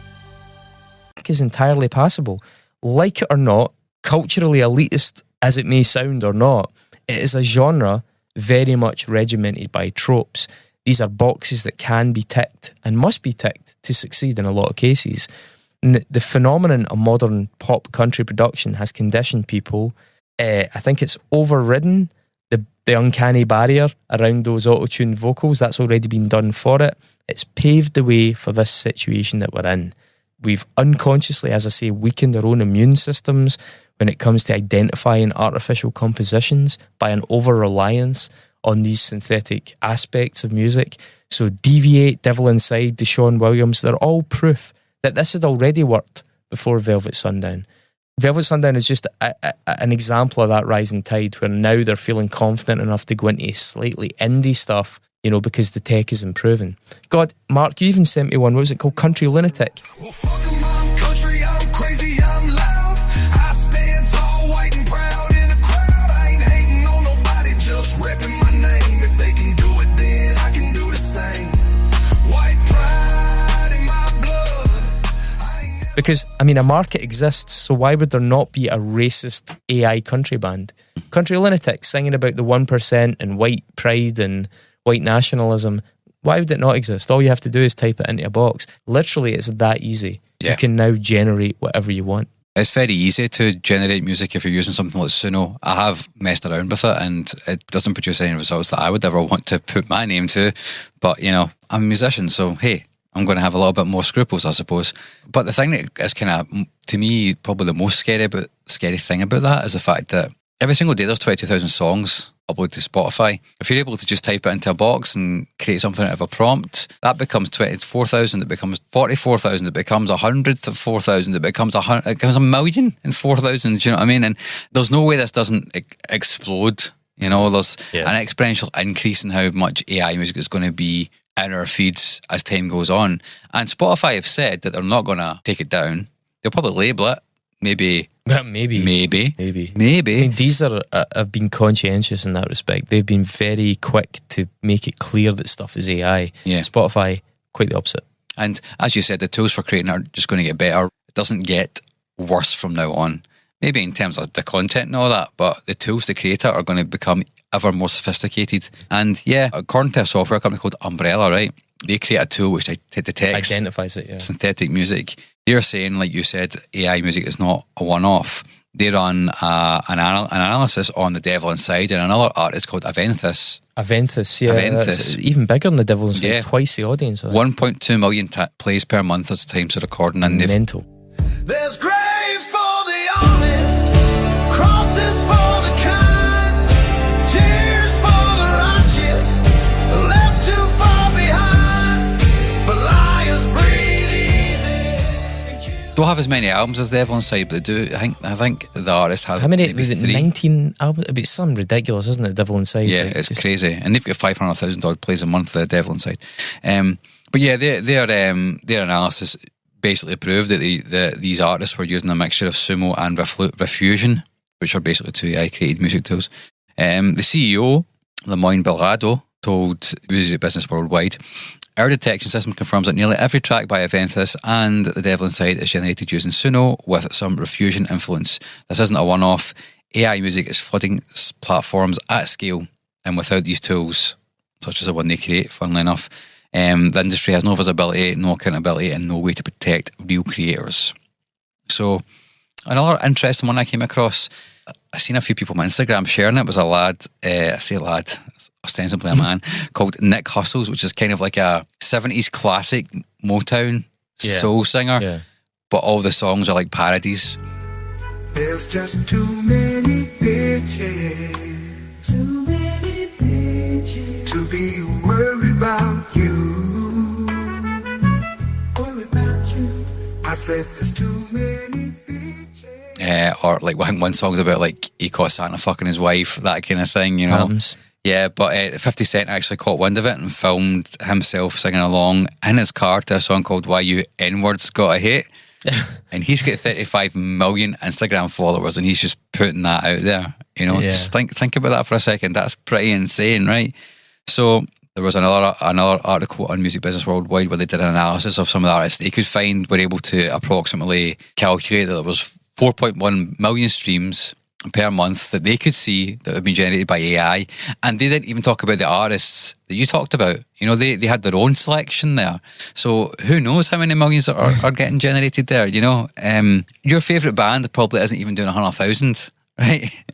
Is entirely passable. Like it or not, culturally elitist as it may sound or not, it is a genre very much regimented by tropes. These are boxes that can be ticked and must be ticked to succeed in a lot of cases. And the phenomenon of modern pop country production has conditioned people. I think it's overridden the uncanny barrier around those auto-tuned vocals. That's already been done for it. It's paved the way for this situation that we're in. We've unconsciously, as I say, weakened our own immune systems when it comes to identifying artificial compositions by an over-reliance on these synthetic aspects of music. So Deviate, Devil Inside, Deshaun Williams, they're all proof that this had already worked before Velvet Sundown. Velvet Sundown is just an example of that rising tide where now they're feeling confident enough to go into slightly indie stuff, you know, because the tech is improving. God, Mark, you even sent me one. What was it called? Country Lunatic. Well, fuck 'em, I'm country, I'm crazy, I'm loud. I stand tall, white and proud in a crowd. I ain't hating on nobody, just repping my name. If they can do it, then I can do the same. White pride in my blood. Because, I mean, a market exists, so why would there not be a racist AI country band? Country Lunatic singing about the 1% and white pride and white nationalism. Why would it not exist? All you have to do is type it into a box. Literally, it's that easy. Yeah. You can now generate whatever you want. It's very easy to generate music if you're using something like Suno. I have messed around with it and it doesn't produce any results that I would ever want to put my name to. But, you know, I'm a musician, so hey, I'm going to have a little bit more scruples, I suppose. But the thing that is kind of, to me, probably the most scary thing about that is the fact that every single day there's 22,000 songs upload to Spotify. If you're able to just type it into a box and create something out of a prompt, that becomes 24,000, it becomes 44,000, it becomes 104,000, it becomes 1,000,000 and 4,000, do you know what I mean? And there's no way this doesn't explode, you know, there's an exponential increase in how much AI music is going to be in our feeds as time goes on. And Spotify have said that they're not going to take it down. They'll probably label it. Maybe. I mean, Deezer have been conscientious in that respect. They've been very quick to make it clear that stuff is AI. Yeah. Spotify, quite the opposite. And as you said, the tools for creating are just going to get better. It doesn't get worse from now on. Maybe in terms of the content and all that, but the tools to create it are going to become ever more sophisticated. And yeah, according to a software company called Umbrella, right? They create a tool which detects identifies it, synthetic music. they're saying, like you said, AI music is not a one-off. They run an analysis on The Devil Inside and another artist called Aventhus. Aventhus, yeah. Aventhus. That's even bigger than The Devil Inside, Yeah. twice the audience. 1.2 million plays per month at the times of recording. And they've Mental. There's graves for the honest, crosses for the kind, tears for the righteous, left too far behind, but liars breathe easy. don't have as many albums as The Devil Inside, but they do. I think the artist has How many? maybe Was it 3. 19 albums? It'd be something ridiculous, isn't it? Devil Inside. Yeah, like, it's just- crazy, and they've got 500,000 odd plays a month. The Devil Inside, but yeah, their analysis basically proved that these artists were using a mixture of sumo and refusion, which are basically two AI created music tools. The CEO, Lemoyne Belgado, told Music Business Worldwide, "Our detection system confirms that nearly every track by Aventhus and The Devil Inside is generated using Suno with some refusion influence. This isn't a one-off. AI music is flooding platforms at scale, and without these tools, such as the one they create, funnily enough, the industry has no visibility, no accountability, and no way to protect real creators." So, another interesting one I came across, I seen a few people on my Instagram sharing it, was a lad, I say lad, ostensibly a man, called Nick Hustles, which is kind of like a 70s classic Motown soul singer, but all the songs are like parodies. There's just too many bitches, to be worried about you. I said there's too many bitches. Or like I think one song's about like he caught Santa fucking his wife, that kind of thing, you know. Happens. Yeah, but 50 Cent actually caught wind of it and filmed himself singing along in his car to a song called Why You N-Words Gotta Hate. And he's got 35 million Instagram followers, and he's just putting that out there. You know, just think about that for a second. That's pretty insane, right? So there was another article on Music Business Worldwide where they did an analysis of some of the artists they could find were able to approximately calculate that there was 4.1 million streams per month that they could see that have been generated by AI. And they didn't even talk about the artists that you talked about. You know, they had their own selection there. So who knows how many millions are getting generated there, you know? Your favourite band probably isn't even doing 100,000, right?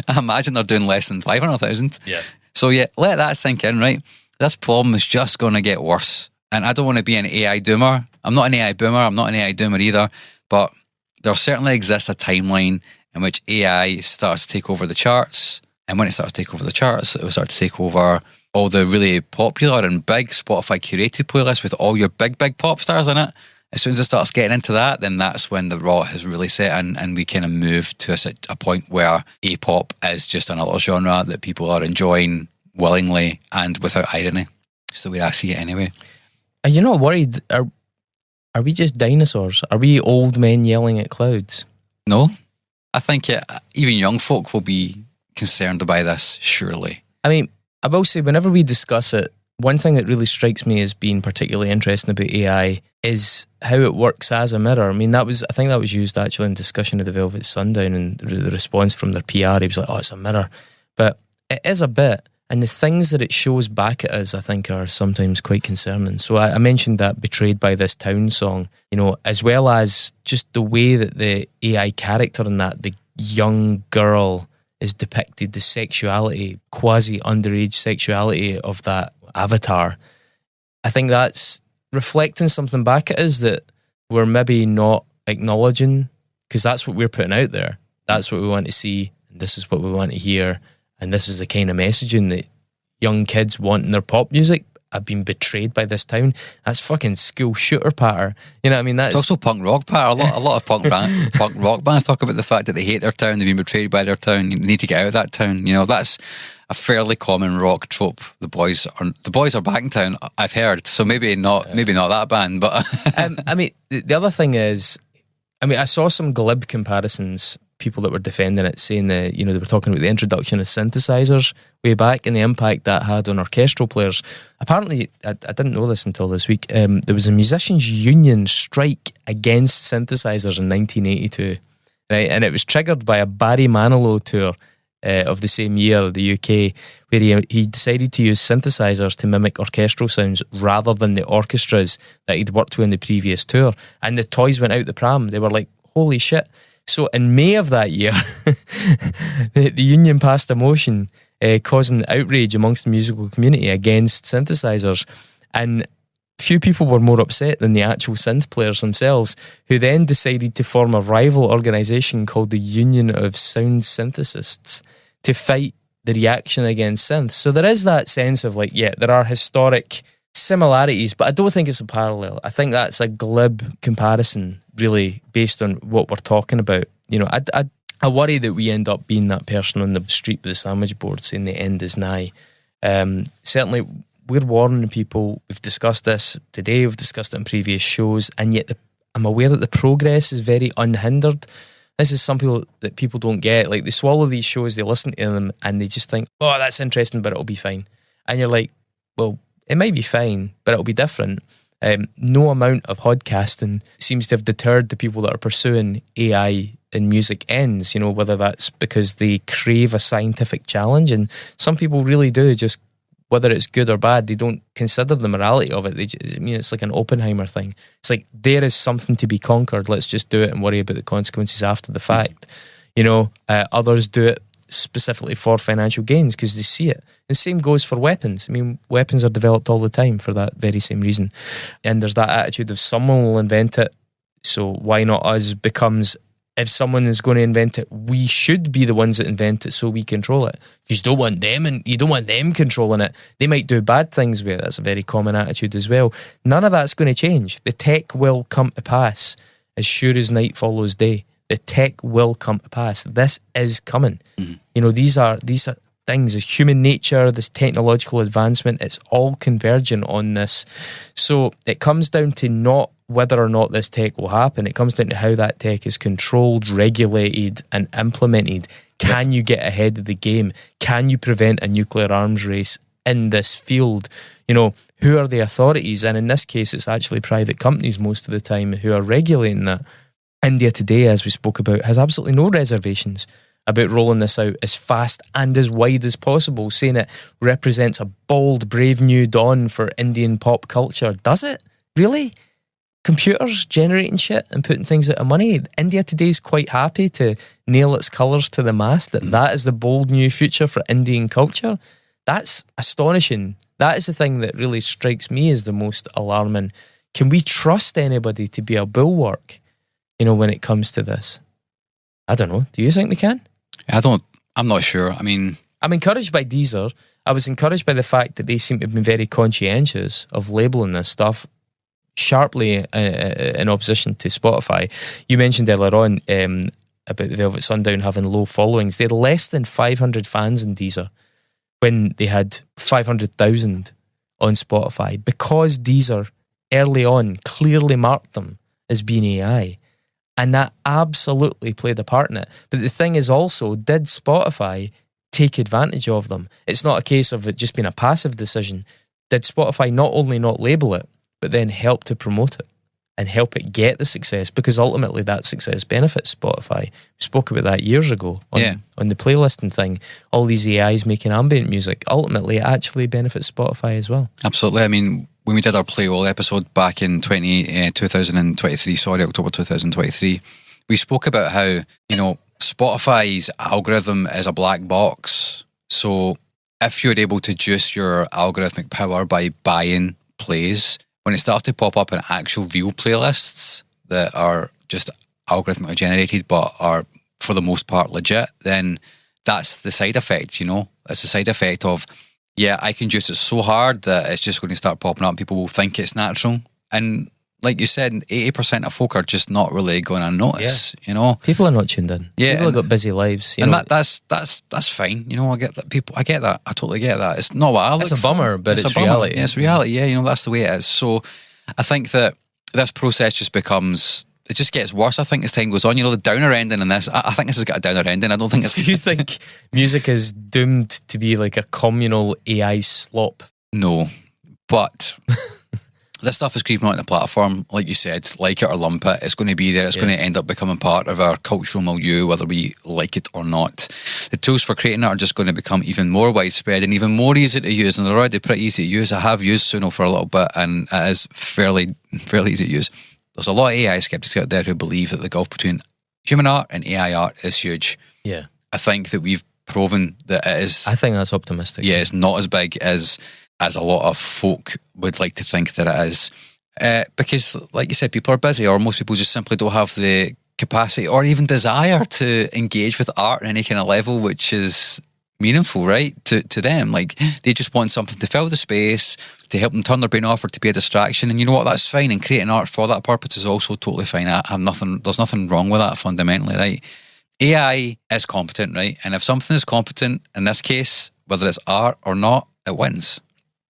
I imagine they're doing less than 500,000. Yeah. So yeah, let that sink in, right? This problem is just going to get worse. And I don't want to be an AI doomer. I'm not an AI boomer. I'm not an AI doomer either. But there certainly exists a timeline in which AI starts to take over the charts. And when it starts to take over the charts, it will start to take over all the really popular and big Spotify curated playlists with all your big pop stars in it. As soon as it starts getting into that, then that's when the rot has really set in, and we kind of move to a point where A-pop is just another genre that people are enjoying willingly and without irony. It's the way I see it anyway. Are you not worried? Are we just dinosaurs? Are we old men yelling at clouds? No. I think even young folk will be concerned by this, surely. I mean, I will say, whenever we discuss it, one thing that really strikes me as being particularly interesting about AI is how it works as a mirror. I mean, I think that was used actually in discussion of the Velvet Sundown, and the response from their PR, he was like, "Oh, it's a mirror." But it is a bit, and the things that it shows back at us, I think, are sometimes quite concerning. So I mentioned that Betrayed by This Town song, you know, as well as just the way that the AI character in that, the young girl, is depicted, the sexuality, quasi-underage sexuality of that avatar. I think that's reflecting something back at us that we're maybe not acknowledging, because that's what we're putting out there. That's what we want to see, and this is what we want to hear, and this is the kind of messaging that young kids want in their pop music. I've been betrayed by this town. That's fucking school shooter patter. You know what I mean? That's It's also punk rock patter. A lot of punk rock bands talk about the fact that they hate their town, they've been betrayed by their town, you need to get out of that town. You know, that's a fairly common rock trope. The boys are back in town, I've heard. So maybe not that band, but I mean, the other thing is, I mean, I saw some glib comparisons, people that were defending it, saying that, you know, they were talking about the introduction of synthesizers way back and the impact that had on orchestral players. Apparently, I didn't know this until this week, there was a musicians' union strike against synthesizers in 1982, right? And it was triggered by a Barry Manilow tour of the same year, the UK, where he decided to use synthesizers to mimic orchestral sounds rather than the orchestras that he'd worked with on the previous tour. And the toys went out the pram. They were like, holy shit. So in May of that year, the union passed a motion causing outrage amongst the musical community against synthesizers. And few people were more upset than the actual synth players themselves, who then decided to form a rival organisation called the Union of Sound Synthesists to fight the reaction against synths. So there is that sense of like, yeah, there are historic similarities, but I don't think it's a parallel. I think that's a glib comparison, really, based on what we're talking about. You know, I worry that we end up being that person on the street with the sandwich board saying the end is nigh. Certainly, we're warning people. We've discussed this today, we've discussed it in previous shows, and yet I'm aware that the progress is very unhindered. This is something that people don't get. Like, they swallow these shows, they listen to them, and they just think, oh, that's interesting, but it'll be fine. And you're like, well, it might be fine, but it'll be different. No amount of podcasting seems to have deterred the people that are pursuing AI in music ends, you know, whether that's because they crave a scientific challenge, and some people really do, just whether it's good or bad, they don't consider the morality of it. It's like an Oppenheimer thing. It's like, there is something to be conquered, let's just do it and worry about the consequences after the fact. You know, others do it specifically for financial gains because they see it. And the same goes for weapons. I mean, weapons are developed all the time for that very same reason. And there's that attitude of someone will invent it, so why not us? Becomes, if someone is going to invent it, we should be the ones that invent it so we control it. You don't want them, and you don't want them controlling it. They might do bad things with it. That's a very common attitude as well. None of that's going to change. The tech will come to pass as sure as night follows day. The tech will come to pass. This is coming. You know, these are things, as human nature, this technological advancement, it's all converging on this. So it comes down to not whether or not this tech will happen. It comes down to how that tech is controlled, regulated, and implemented. Can you get ahead of the game? Can you prevent a nuclear arms race in this field? You know, who are the authorities? And in this case, it's actually private companies most of the time who are regulating that. India today, as we spoke about, has absolutely no reservations about rolling this out as fast and as wide as possible, saying it represents a bold, brave new dawn for Indian pop culture. Does it? Really? Computers generating shit and putting things out of money? India today is quite happy to nail its colours to the mast, that is the bold new future for Indian culture. That's astonishing. That is the thing that really strikes me as the most alarming. Can we trust anybody to be a bulwark, you know, when it comes to this? I don't know. Do you think we can? I'm not sure. I mean, I'm encouraged by Deezer. I was encouraged by the fact that they seem to have been very conscientious of labelling this stuff sharply in opposition to Spotify. You mentioned earlier on about the Velvet Sundown having low followings. They had less than 500 fans in Deezer when they had 500,000 on Spotify, because Deezer early on clearly marked them as being AI. And that absolutely played a part in it. But the thing is also, did Spotify take advantage of them? It's not a case of it just being a passive decision. Did Spotify not only not label it, but then help to promote it and help it get the success? Because ultimately that success benefits Spotify. We spoke about that years ago on the playlisting thing. All these AIs making ambient music, ultimately it actually benefits Spotify as well. Absolutely. I mean, when we did our Play All episode back in 2023, October 2023, we spoke about how, you know, Spotify's algorithm is a black box. So if you're able to juice your algorithmic power by buying plays, when it starts to pop up in actual real playlists that are just algorithmically generated but are for the most part legit, then that's the side effect, you know? It's the side effect of, yeah, I can juice it so hard that it's just going to start popping up and people will think it's natural. And like you said, 80% of folk are just not really going to notice, you know? People are not tuned in. Yeah, people have got busy lives. You know? That's fine. You know, I get that. I get that. I totally get that. It's not what I look for. It's a bummer, but it's reality. Yeah, it's reality. Yeah, you know, that's the way it is. So I think that this process just becomes, it just gets worse, I think, as time goes on. You know, the downer ending in this, I think this has got a downer ending. I don't think it's... Do you think music is doomed to be like a communal AI slop? No, but this stuff is creeping onto the platform, like you said, like it or lump it, it's going to be there. It's going to end up becoming part of our cultural milieu, whether we like it or not. The tools for creating it are just going to become even more widespread and even more easy to use, and they're already pretty easy to use. I have used Suno for a little bit, and it is fairly easy to use. There's a lot of AI skeptics out there who believe that the gulf between human art and AI art is huge. Yeah. I think that we've proven that it is. I think that's optimistic. Yeah, it's not as big as a lot of folk would like to think that it is. Because, like you said, people are busy, or most people just simply don't have the capacity or even desire to engage with art on any kind of level which is meaningful, right, to them. Like, they just want something to fill the space, to help them turn their brain off, or to be a distraction. And you know what, that's fine, and creating art for that purpose is also totally fine. There's nothing wrong with that fundamentally, right? AI is competent, right? And if something is competent, in this case, whether it's art or not, it wins.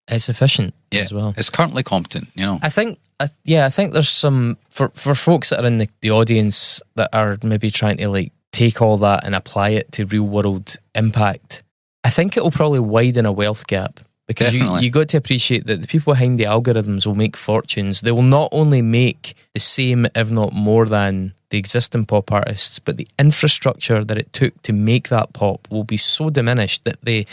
It's efficient as well. It's currently competent, you know. I think there's some, for folks that are in the audience that are maybe trying to like take all that and apply it to real world impact, I think it will probably widen a wealth gap, because you got to appreciate that the people behind the algorithms will make fortunes. They will not only make the same, if not more than the existing pop artists, but the infrastructure that it took to make that pop will be so diminished that the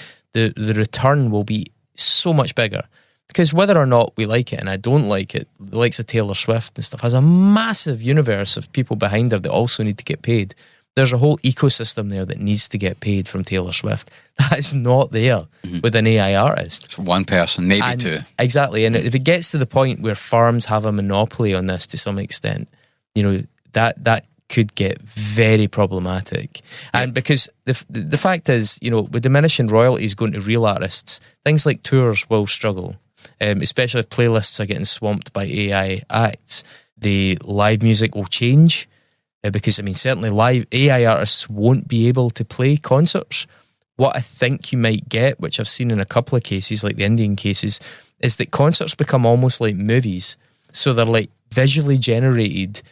return will be so much bigger. Because whether or not we like it, and I don't like it, the likes of Taylor Swift and stuff has a massive universe of people behind her that also need to get paid. There's a whole ecosystem there that needs to get paid from Taylor Swift. That is not there with an AI artist. It's one person, maybe two. Exactly. And if it gets to the point where farms have a monopoly on this to some extent, you know, that could get very problematic. And because the fact is, you know, with diminishing royalties going to real artists, things like tours will struggle, especially if playlists are getting swamped by AI acts. The live music will change, because, I mean, certainly live AI artists won't be able to play concerts. What I think you might get, which I've seen in a couple of cases, like the Indian cases, is that concerts become almost like movies. So they're like visually generated.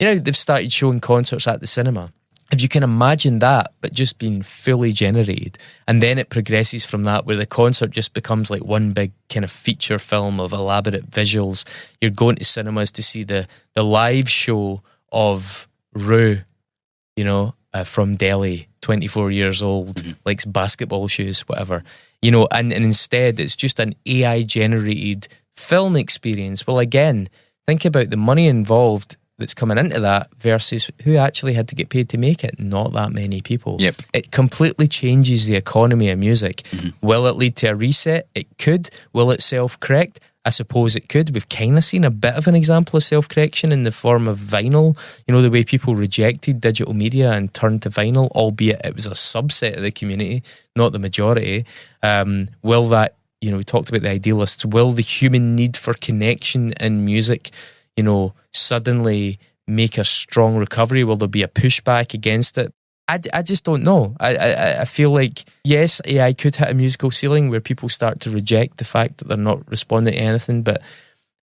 You know, they've started showing concerts at the cinema. If you can imagine that, but just being fully generated, and then it progresses from that, where the concert just becomes like one big kind of feature film of elaborate visuals. You're going to cinemas to see the live show of Rue, you know, from Delhi, 24 years old, likes basketball shoes, whatever. You know, and instead it's just an AI-generated film experience. Well, again, think about the money involved that's coming into that versus who actually had to get paid to make it. Not that many people. Yep. It completely changes the economy of music. Will it lead to a reset? It could. Will it self-correct? I suppose it could. We've kind of seen a bit of an example of self-correction in the form of vinyl. You know, the way people rejected digital media and turned to vinyl, albeit it was a subset of the community, not the majority. Will that, you know, we talked about the idealists, will the human need for connection in music, you know, suddenly make a strong recovery? Will there be a pushback against it? I just don't know. I feel like, yes, AI could hit a musical ceiling where people start to reject the fact that they're not responding to anything, but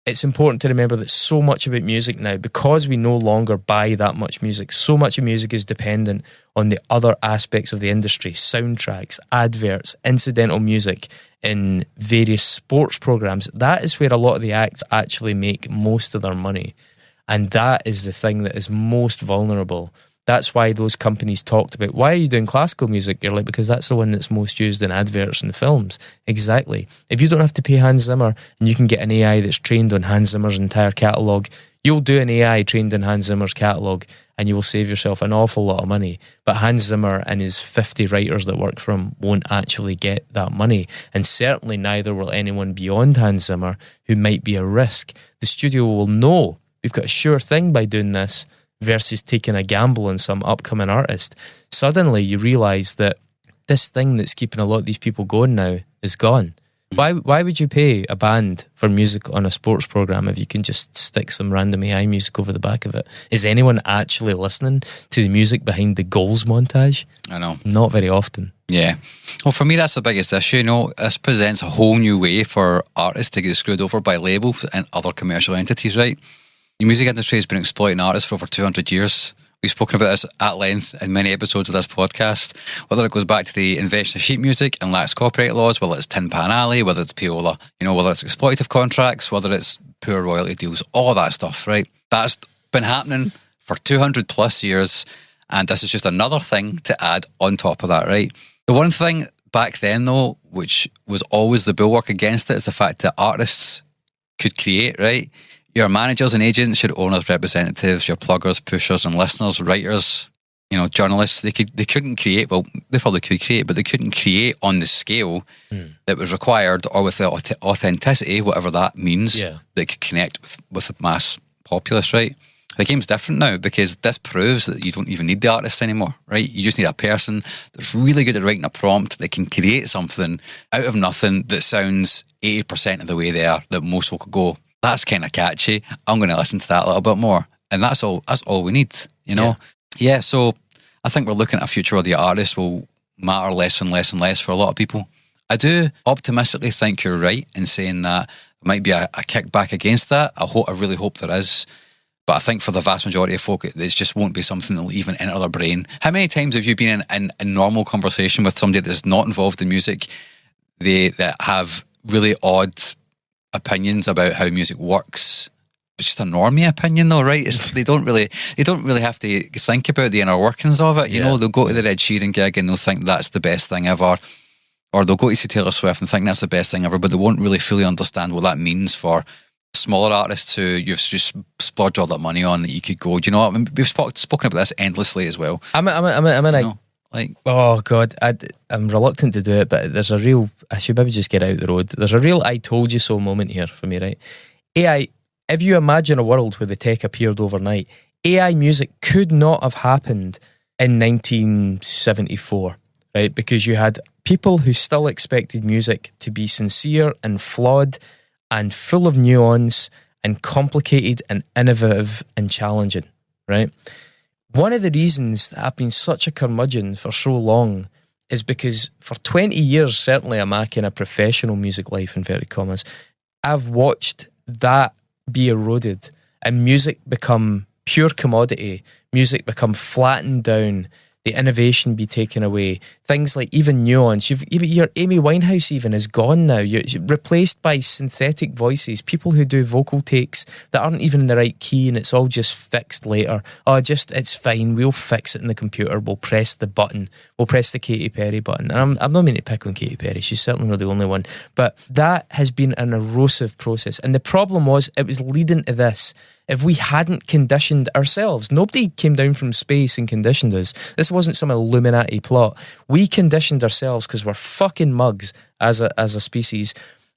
it's important to remember that so much about music now, because we no longer buy that much music, so much of music is dependent on the other aspects of the industry, soundtracks, adverts, incidental music in various sports programs. That is where a lot of the acts actually make most of their money. And that is the thing that is most vulnerable. That's why those companies talked about, why are you doing classical music? You're like, because that's the one that's most used in adverts and films. Exactly. If you don't have to pay Hans Zimmer and you can get an AI that's trained on Hans Zimmer's entire catalogue, you'll do an AI trained on Hans Zimmer's catalogue and you will save yourself an awful lot of money. But Hans Zimmer and his 50 writers that work for him won't actually get that money. And certainly neither will anyone beyond Hans Zimmer who might be a risk. The studio will know we've got a sure thing by doing this, versus taking a gamble on some upcoming artist. Suddenly you realise that this thing that's keeping a lot of these people going now is gone. Why would you pay a band for music on a sports programme if you can just stick some random AI music over the back of it? Is anyone actually listening to the music behind the goals montage? I know. Not very often. Yeah. Well, for me, that's the biggest issue. You know, this presents a whole new way for artists to get screwed over by labels and other commercial entities, right? The music industry has been exploiting artists for over 200 years. We've spoken about this at length in many episodes of this podcast, whether it goes back to the invention of sheet music and lax copyright laws, whether it's Tin Pan Alley, whether it's Piola, you know, whether it's exploitative contracts, whether it's poor royalty deals, all of that stuff, right? That's been happening for 200 plus years, and this is just another thing to add on top of that, right? The one thing back then, though, which was always the bulwark against it, is the fact that artists could create, right? Your managers and agents, your owners, representatives, your pluggers, pushers and listeners, writers, journalists, they couldn't create. Well, they probably could create, but they couldn't create on the scale that was required, or with the authenticity, whatever that means, that could connect with the mass populace, right? The game's different now, because this proves that you don't even need the artists anymore, right? You just need a person that's really good at writing a prompt that can create something out of nothing that sounds 80% of the way there, that most folk could go, that's kind of catchy, I'm going to listen to that a little bit more. And that's all we need, Yeah, so I think we're looking at a future where the artist will matter less and less and less for a lot of people. I do optimistically think you're right in saying that there might be a kickback against that. I really hope there is. But I think for the vast majority of folk, it just won't be something that will even enter their brain. How many times have you been in a normal conversation with somebody that's not involved in music, that have really odd opinions about how music works? It's just a normie opinion, though, right? They don't really have to think about the inner workings of it. They'll go to the Ed Sheeran gig and they'll think that's the best thing ever, or they'll go to see Taylor Swift and think that's the best thing ever, but they won't really fully understand what that means for smaller artists who you've just splurged all that money on, that you could go, do you know what? I mean, we've spoken about this endlessly as well. Oh God, I'm reluctant to do it, but there's a real, I should maybe just get out the road. There's a real I told you so moment here for me, right? AI, if you imagine a world where the tech appeared overnight, AI music could not have happened in 1974, right? Because you had people who still expected music to be sincere and flawed and full of nuance and complicated and innovative and challenging, right? One of the reasons that I've been such a curmudgeon for so long is because for 20 years, certainly in my kind of professional music life, inverted commas, I've watched that be eroded and music become pure commodity, music become flattened down, the innovation be taken away. Things like even nuance. Your Amy Winehouse even is gone now. You're replaced by synthetic voices, people who do vocal takes that aren't even in the right key, and it's all just fixed later. It's fine. We'll fix it in the computer. We'll press the button. We'll press the Katy Perry button. And I'm not meaning to pick on Katy Perry. She's certainly not the only one. But that has been an erosive process. And the problem was, it was leading to this. If we hadn't conditioned ourselves, nobody came down from space and conditioned us. This wasn't some Illuminati plot. We conditioned ourselves because we're fucking mugs as a species.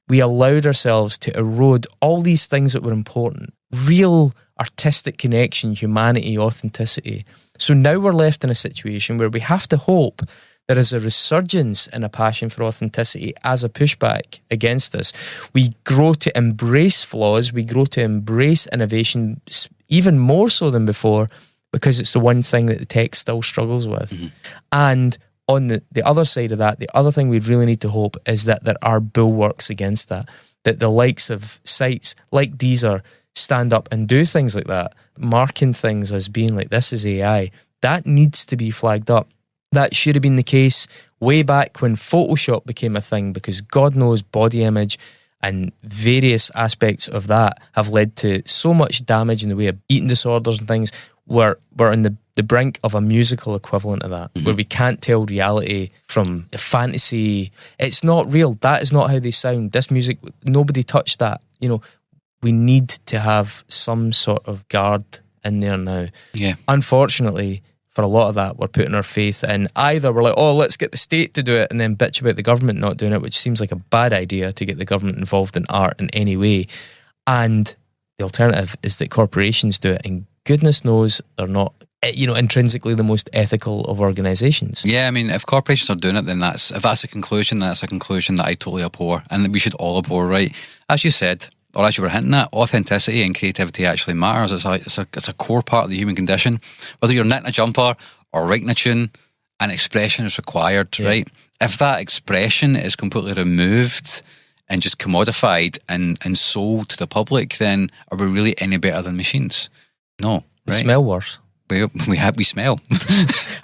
We allowed ourselves to erode all these things that were important. Real artistic connection, humanity, authenticity. So now we're left in a situation where we have to hope there is a resurgence in a passion for authenticity as a pushback against us. We grow to embrace flaws. We grow to embrace innovation even more so than before, because it's the one thing that the tech still struggles with. Mm-hmm. And on the other side of that, the other thing we really need to hope is that there are bulwarks against that the likes of sites like Deezer stand up and do things like that, marking things as being like, this is AI. That needs to be flagged up. That should have been the case way back when Photoshop became a thing, because God knows body image and various aspects of that have led to so much damage in the way of eating disorders and things. We're on the brink of a musical equivalent of that, where we can't tell reality from fantasy. It's not real. That is not how they sound. This music, nobody touched that. We need to have some sort of guard in there now. Yeah. Unfortunately, for a lot of that, we're putting our faith in either we're like, oh, let's get the state to do it, and then bitch about the government not doing it, which seems like a bad idea to get the government involved in art in any way. And the alternative is that corporations do it, and goodness knows they're not, intrinsically the most ethical of organisations. Yeah, I mean, if corporations are doing it, then that's a conclusion that I totally abhor, and we should all abhor, right? As you said, or as you were hinting at, authenticity and creativity actually matters. It's a core part of the human condition. Whether you're knitting a jumper or writing a tune, an expression is required, right? If that expression is completely removed and just commodified and sold to the public, then are we really any better than machines? No, right? We smell worse. We smell.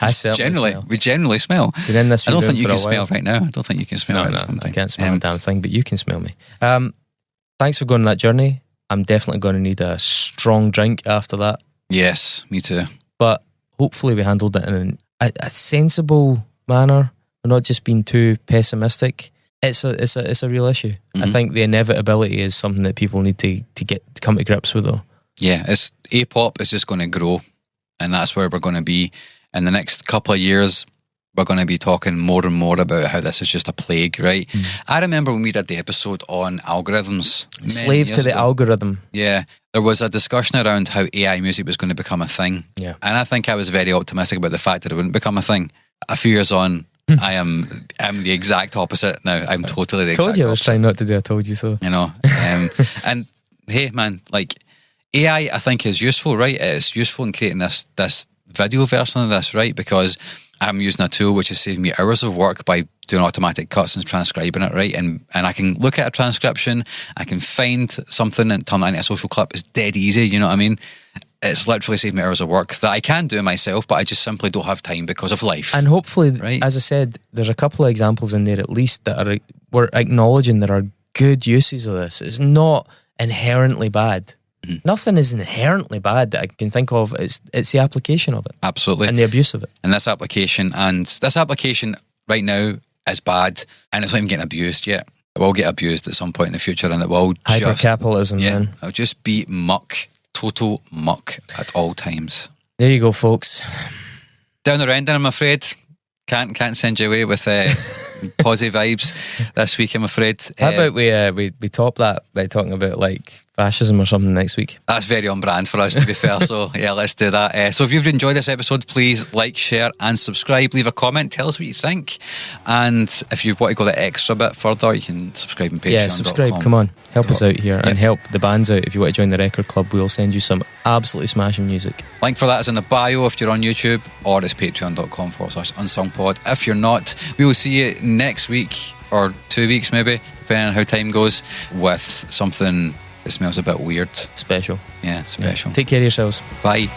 I certainly We generally smell. I don't think you can smell right now. I don't think you can smell. No, I can't smell a damn thing, but you can smell me. Thanks for going on that journey. I'm definitely going to need a strong drink after that. Yes, me too. But hopefully we handled it in a sensible manner. We're not just being too pessimistic. It's a real issue. I think the inevitability is something that people need to come to grips with, though. Yeah, A-pop is just going to grow, and that's where we're going to be in the next couple of years. We're going to be talking more and more about how this is just a plague, right? I remember when we did the episode on algorithms. Slave to the algorithm. Yeah, there was a discussion around how AI music was going to become a thing. Yeah. And I think I was very optimistic about the fact that it wouldn't become a thing. A few years on, I'm the exact opposite now. I'm totally the exact Told you I was opposite. trying not to do. I told you so. You know, and hey, man, like AI, I think is useful, right? It's useful in creating this video version of this, right? Because I'm using a tool which is saving me hours of work by doing automatic cuts and transcribing it, right? And I can look at a transcription, I can find something and turn that into a social clip. It's dead easy, you know what I mean? It's literally saved me hours of work that I can do myself, but I just simply don't have time because of life. And hopefully, right? As I said, there's a couple of examples in there at least that we're acknowledging there are good uses of this. It's not inherently bad. Nothing is inherently bad that I can think of. It's the application of it. Absolutely. And the abuse of it. And this application right now is bad, and it's not even getting abused yet. It will get abused at some point in the future, and it will Hyper-capitalism, man. It'll just be muck, total muck at all times. There you go, folks. Down the ending, I'm afraid. Can't send you away with positive vibes this week, I'm afraid. How about we top that by talking about like fascism or something next week? That's very on brand for us, to be fair. So yeah, let's do that. So if you've enjoyed this episode, please like, share and subscribe. Leave a comment, tell us what you think, and if you want to go the extra bit further, you can subscribe on Patreon. Yeah, subscribe. Come on, help us out here and help the bands out. If you want to join the record club, we'll send you some absolutely smashing music. Link for that is in the bio if you're on YouTube, or it's patreon.com/unsungpod. If you're not, we will see you next week or 2 weeks maybe, depending on how time goes, with something that smells a bit weird. Special. Yeah, special. Take care of yourselves. Bye.